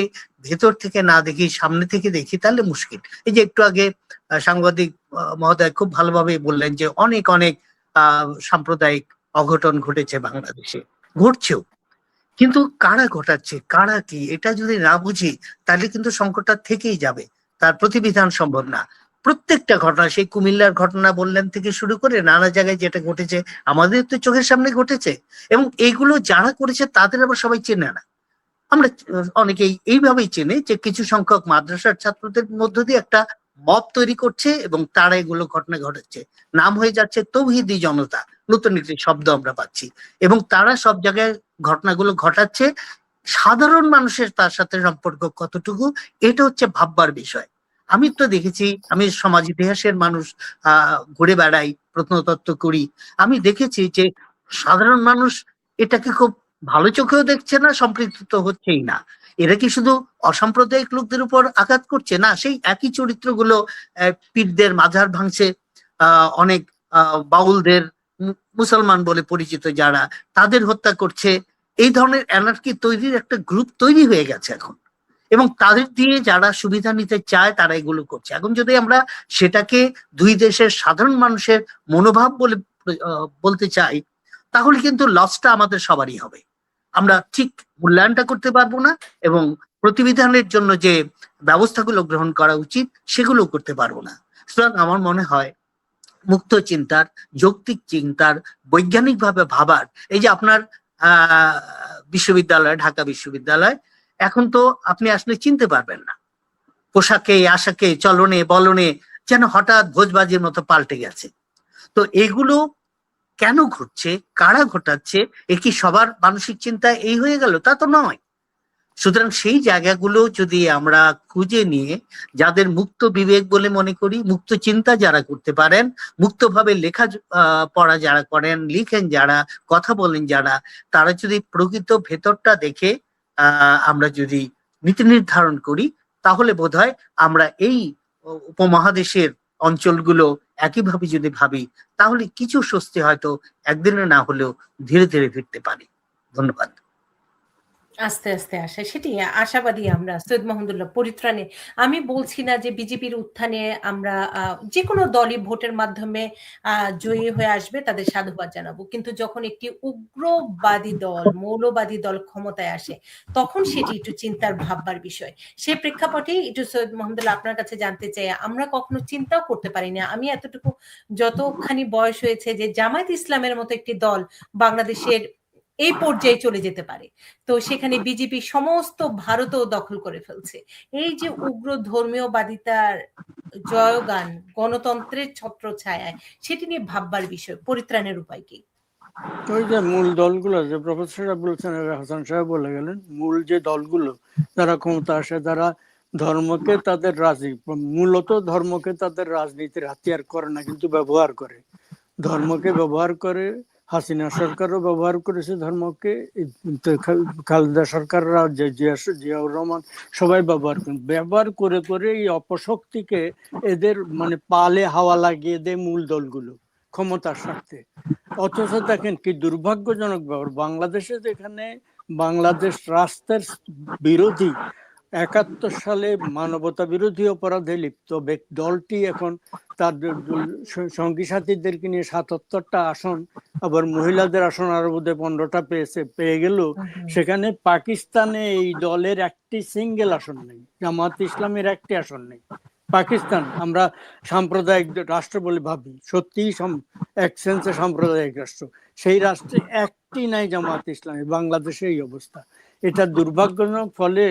C: ভেতর থেকে না দেখি, সামনে থেকে দেখি, তাহলে মুশকিল। এই যে একটু আগে সাংবাদিক মহোদয় খুব ভালোভাবে বললেন যে অনেক অনেক সাম্প্রদায়িক অঘটন ঘটেছে বাংলাদেশে, ঘটছেও, কিন্তু কারা ঘটাচ্ছে, কারা কি, এটা যদি না বুঝি তাহলে কিন্তু সংকটটা থেকেই যাবে, তার প্রতিবিধান সম্ভব না। প্রত্যেকটা ঘটনা, সেই কুমিল্লার ঘটনা বললেন থেকে শুরু করে নানা জায়গায় যেটা ঘটেছে আমাদের তো চোখের সামনে ঘটেছে, এবং এইগুলো যারা করেছে তাদের আবার সবাই চেনে না। আমরা অনেকেই এইভাবেই চেনে যে কিছু সংখ্যক মাদ্রাসার ছাত্রদের মধ্য দিয়ে একটা মব তৈরি করছে এবং তারা এগুলো ঘটনা ঘটাচ্ছে, নাম হয়ে যাচ্ছে তৌহিদি জনতা, নতুন একটি শব্দ আমরা পাচ্ছি, এবং তারা সব জায়গায় ঘটনাগুলো ঘটাচ্ছে। সাধারণ মানুষের তার সাথে সম্পর্ক কতটুকু, এটা হচ্ছে ভাববার বিষয়। আমি তো দেখেছি, আমি সমাজ ইতিহাসের মানুষ, ঘুরে বেড়াই, প্রত্নতত্ত্ব করি, আমি দেখেছি যে সাধারণ মানুষ এটাকে খুব ভালো চোখেও দেখছে না, সম্পৃক্ত হচ্ছেই না। এরা কি শুধু অসাম্প্রদায়িক লোকদের উপর আঘাত করছে না, সেই একই চরিত্রগুলো পীরদের মাজার ভাঙছে, অনেক বাউলদের, মুসলমান বলে পরিচিত যারা, তাদের হত্যা করছে। এই ধরনের অ্যানার্কি তৈরির একটা গ্রুপ তৈরি হয়ে গেছে এখন, এবং তাদের দিয়ে যারা সুবিধা নিতে চায় তারা এগুলো করছে। এখন যদি আমরা সেটাকে দুই দেশের সাধারণ মানুষের মনোভাব বলে বলতে চাই, তাহলে কিন্তু লসটা আমাদের সবারই হবে। আমরা ঠিক মূল্যায়নটা করতে পারবো না, এবং প্রতিবিধানের জন্য যে ব্যবস্থাগুলো গ্রহণ করা উচিত সেগুলো করতে পারবো না। সুতরাং আমার মনে হয় মুক্ত চিন্তার, যৌক্তিক চিন্তার, বৈজ্ঞানিকভাবে ভাবার, এই যে আপনার আহ বিশ্ববিদ্যালয়, ঢাকা বিশ্ববিদ্যালয়, এখন তো আপনি আসলে চিনতে পারবেন না, পোশাকে, আশাকে, চলনে বলনে যেন হঠাৎ ভোজবাজির মতো পাল্টে গেছে। তো এগুলো কেন ঘটছে, কারা ঘটাচ্ছে? এ কি সবার মানসিক চিন্তা এই হয়ে গেল? তা তো নয়। সুতরাং সেই জায়গাগুলো যদি আমরা খুঁজে নিয়ে, যাদের মুক্ত বিবেক বলে মনে করি, মুক্ত চিন্তা যারা করতে পারেন, মুক্তভাবে লেখা পড়া যারা করেন, লিখেন যারা, কথা বলেন যারা, তারা যদি প্রকৃত ভেতরটা দেখে আমরা যদি নীতি নির্ধারণ করি, তাহলে বোধহয় আমরা এই উপমহাদেশের অঞ্চলগুলো একইভাবে যদি ভাবি, তাহলে কিছু স্বস্তি হয়তো একদিনে না হলেও ধীরে ধীরে ফিরতে পারি। ধন্যবাদ।
A: আস্তে, আস্তে আসে, সেটি আশাবাদী আমরা। সৈয়দ মাহমুদুল্লাহ, পরিত্রাণে আমি বলছি না যে বিজেপির উত্থানে আমরা যেকোনো দলই ভোটের মাধ্যমে জয়ী হয়ে আসবে, তাদের সাধুবাদ জানাবো। কিন্তু যখন একটি উগ্রবাদী দল, মৌলবাদী দল ক্ষমতায় আসে, তখন সেটি একটু চিন্তার ভাববার বিষয়। সে প্রেক্ষাপটেই একটু সৈয়দ মাহমুদুল্লাহ আপনার কাছে জানতে চাই, আমরা কখনো চিন্তাও করতে পারি না, আমি এতটুকু যতখানি বয়স হয়েছে, যে জামায়াত ইসলামের মতো একটি দল বাংলাদেশের এই পর্যায়ে চলে যেতে পারে। তো সেখানে বিজেপি সমস্ত ভারতও দখল করে ফেলছে। এই যে উগ্র ধর্মীয়বাদিতার জয়গান, গণতন্ত্রের ছত্রছায়ায়, সেটি নিয়ে ভাববার বিষয়। পরিত্রাণের উপায় কি?
D: ওই যে মূল দলগুলো, যে প্রফেসর সাহেব বলছেন, হাসান সাহেব বলে গেলেন, মূল যে দলগুলো যারা ক্ষমতা আসে, তারা ধর্মকে তাদের মূলত ধর্মকে তাদের রাজনীতির হাতিয়ার করে না, কিন্তু ব্যবহার করে। ধর্মকে ব্যবহার করে। হাসিনা সরকারও ব্যবহার করেছে ধর্মকে, খালেদা সরকাররা, জিয়াউর রহমান, সবাই ব্যবহার করে করে এই অপশক্তিকে এদের মানে পালে হাওয়া লাগিয়ে দেয় মূল দলগুলো ক্ষমতার স্বার্থে। অথচ দেখেন কি দুর্ভাগ্যজনক ব্যাপার, বাংলাদেশে যেখানে বাংলাদেশ রাষ্ট্রের বিরোধী ৭১ সালে মানবতা বিরোধী অপরাধে লিপ্ত দলটি এখন তার সঙ্গী সাথীদেরকে নিয়ে ৭৭টা আসন, আবার মহিলাদের আসন আরো বোধহয় 15টা পেয়ে গেল। সেখানে পাকিস্তানে এই দলের একটি সিঙ্গেল আসন নেই, জামাত ইসলামের একটি আসন নেই। পাকিস্তান আমরা সাম্প্রদায়িক রাষ্ট্র বলে ভাবি, সত্যিই এক সেন্সে সাম্প্রদায়িক রাষ্ট্র, সেই রাষ্ট্রে একটি নাই জামাত ইসলামী। বাংলাদেশে এই অবস্থা, এটা দুর্ভাগ্যজনক। ফলে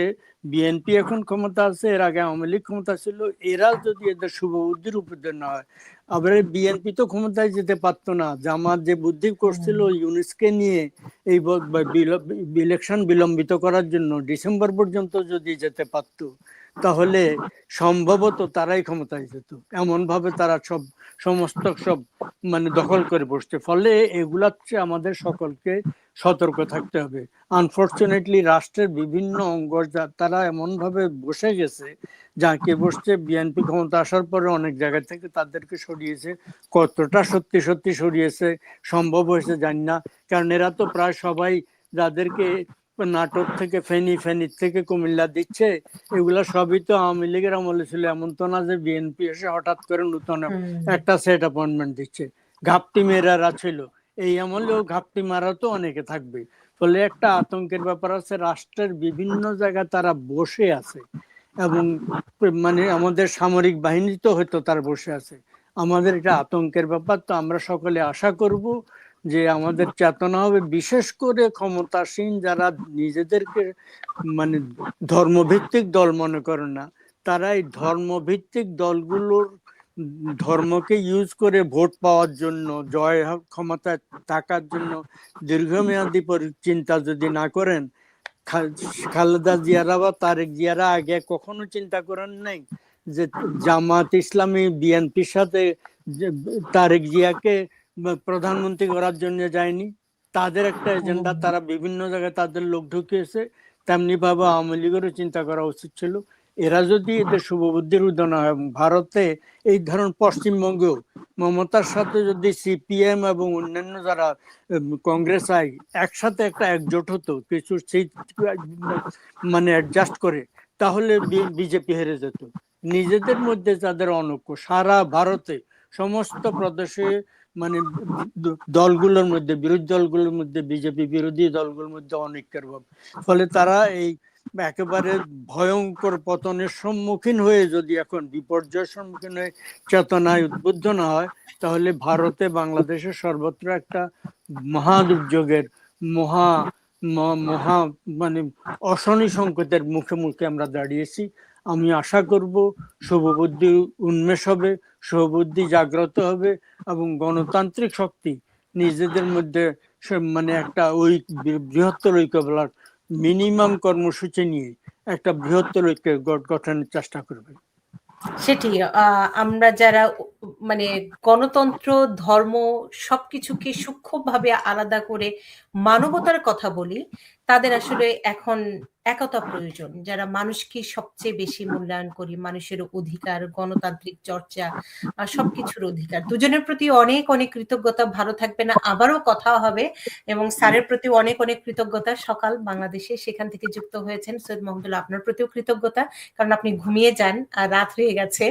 D: বিএনপি এখন ক্ষমতা আছে, এর আগে আওয়ামী লীগ ক্ষমতা ছিল, এরা যদি এদের শুভবুদ্ধির উপযোগ না হয়, আবার বিএনপি তো ক্ষমতায় যেতে পারতো না। জামাত যে বুদ্ধি করছিল ইউনিসকে নিয়ে এই ইলেকশন বিলম্বিত করার জন্য, ডিসেম্বর পর্যন্ত যদি যেতে পারতো, তাহলে সম্ভবত তারাই ক্ষমতায় যেত। এমন ভাবে তারা সমস্ত মানে দখল করে বসছে। ফলে এগুলার চেয়ে আমাদের সকলকে সতর্ক থাকতে হবে। আনফরচুনেটলি রাষ্ট্রের বিভিন্ন অঙ্গ তারা এমন ভাবে বসে গেছে, যাকে বসছে, বিএনপি ক্ষমতা আসার পরে অনেক জায়গা থেকে তাদেরকে সরিয়েছে। কতটা সত্যি সত্যি সরিয়েছে, সম্ভব হয়েছে জানি না, কারণ এরা তো প্রায় সবাই যাদেরকে নাটোর থেকে ফেনীর থেকে কুমিল্লা দিচ্ছে, এগুলা সবই তো আওয়ামী লীগের আমলে ছিল। এমন তো না যে বিএনপি এসে হঠাৎ করে নতুন একটা সেট অ্যাপয়েন্টমেন্ট দিচ্ছে। ঘাপটি মেয়েরা ছিল, এই আমলেও ঘাপটি মারা তো অনেকে থাকবে। ফলে একটা আতঙ্কের ব্যাপার আছে, রাষ্ট্রের বিভিন্ন জায়গায় তারা বসে আছে, এবং মানে আমাদের সামরিক বাহিনী তো হয়তো তারা বসে আছে। আমাদের এটা আতঙ্কের ব্যাপার। তো আমরা সকলে আশা করব যে আমাদের চেতনা হবে, বিশেষ করে ক্ষমতাসীন যারা নিজেদেরকে মানে ধর্মভিত্তিক দল মনে করেন না, তারা এই ধর্মভিত্তিক দলগুলোর ধর্মকে ইউজ করে ভোট পাওয়ার জন্য, জয় ক্ষমতায় থাকার জন্য দীর্ঘমেয়াদী চিন্তা যদি না করেন, খালেদা জিয়ারা বা তারেক জিয়ারা আগে কখনো চিন্তা করেন নাই যে জামাত ইসলামী বিএনপির সাথে তারেক জিয়াকে প্রধানমন্ত্রী করার জন্য যায়নি। তাদের একটা এজেন্ডা, তারা বিভিন্ন জায়গায় তাদের লোক ঢুকিয়েছে। তেমনি ভাবে আওয়ামী লীগেরও চিন্তা করা উচিত ছিল। এরা যদি এদের শুভবুদ্ধির উদয় হয়, ভারতে এই ধরুন পশ্চিমবঙ্গেও মমতার সাথে যদি সিপিএম এবং অন্যান্য যারা কংগ্রেস আই একসাথে একটা একজোট হতো, কিছু সিট মানে অ্যাডজাস্ট করে, তাহলে বিজেপি হেরে যেত। নিজেদের মধ্যে যাদের অনৈক্য, সারা ভারতে সমস্ত প্রদেশে মানে দলগুলোর মধ্যে, বিরোধী দলগুলোর মধ্যে, বিজেপি বিরোধী দলগুলোর মধ্যে অনৈক্যের ভাব। ফলে তারা এই একেবারে ভয়ঙ্কর পতনের সম্মুখীন হয়ে যদি এখন বিপর্যয়ের সম্মুখীন হয়ে চেতনায় উদ্বুদ্ধ না হয়, তাহলে ভারতে বাংলাদেশে সর্বত্র একটা মহা দুর্যোগের মহা মহা মানে অশনি সংকটের মুখে মুখে আমরা দাঁড়িয়েছি। আমি আশা করব শুভবুদ্ধি উন্মেষ হবে, শুভবুদ্ধি জাগ্রত হবে এবং গণতান্ত্রিক শক্তি নিজেদের মধ্যে মানে একটা ওই বৃহত্তর ঐক্য বলার মিনিমাম কর্মসূচি নিয়ে একটা বৃহত্তর ঐক্য গঠনের চেষ্টা করবে।
A: সেটি আমরা যারা মানে গণতন্ত্র, ধর্ম সবকিছুকে সূক্ষ্মভাবে আলাদা করে মানবতার কথা বলি, তাদের আসলে এখন একতা প্রয়োজন। যারা মানুষকে সবচেয়ে বেশি মূল্যায়ন করি, মানুষের অধিকার, গণতান্ত্রিক চর্চা, সবকিছুর অধিকার। দুজনের প্রতি অনেক অনেক কৃতজ্ঞতা। ভালো থাকবেন, আবারও কথা হবে। এবং স্যারের প্রতি অনেক অনেক কৃতজ্ঞতা। সকাল বাংলাদেশে, সেখান থেকে যুক্ত হয়েছেন সৈয়দ মাহমুদুল্লাহ, আপনার প্রতিও কৃতজ্ঞতা, কারণ আপনি ঘুমিয়ে যান আর রাত হয়ে গেছে।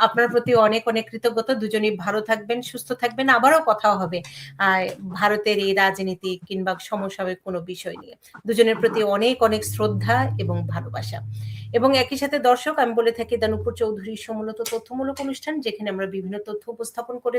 A: আপনার প্রতি অনেক অনেক কৃতজ্ঞতা। দুজনেই ভালো থাকবেন, সুস্থ থাকবেন, আবারও কথা হবে ভারতের এই রাজনীতি কিংবা সমসাময়িক কোনো বিষয় নিয়ে। দুজনের প্রতি অনেক অনেক শ্রদ্ধা এবং ভালোবাসা। এবং একই সাথে দর্শক, আমি বলে থাকি, দানুপুর চৌধুরী সমূলত তথ্যমূলক অনুষ্ঠান, যেখানে আমরা বিভিন্ন তথ্য উপস্থাপন করে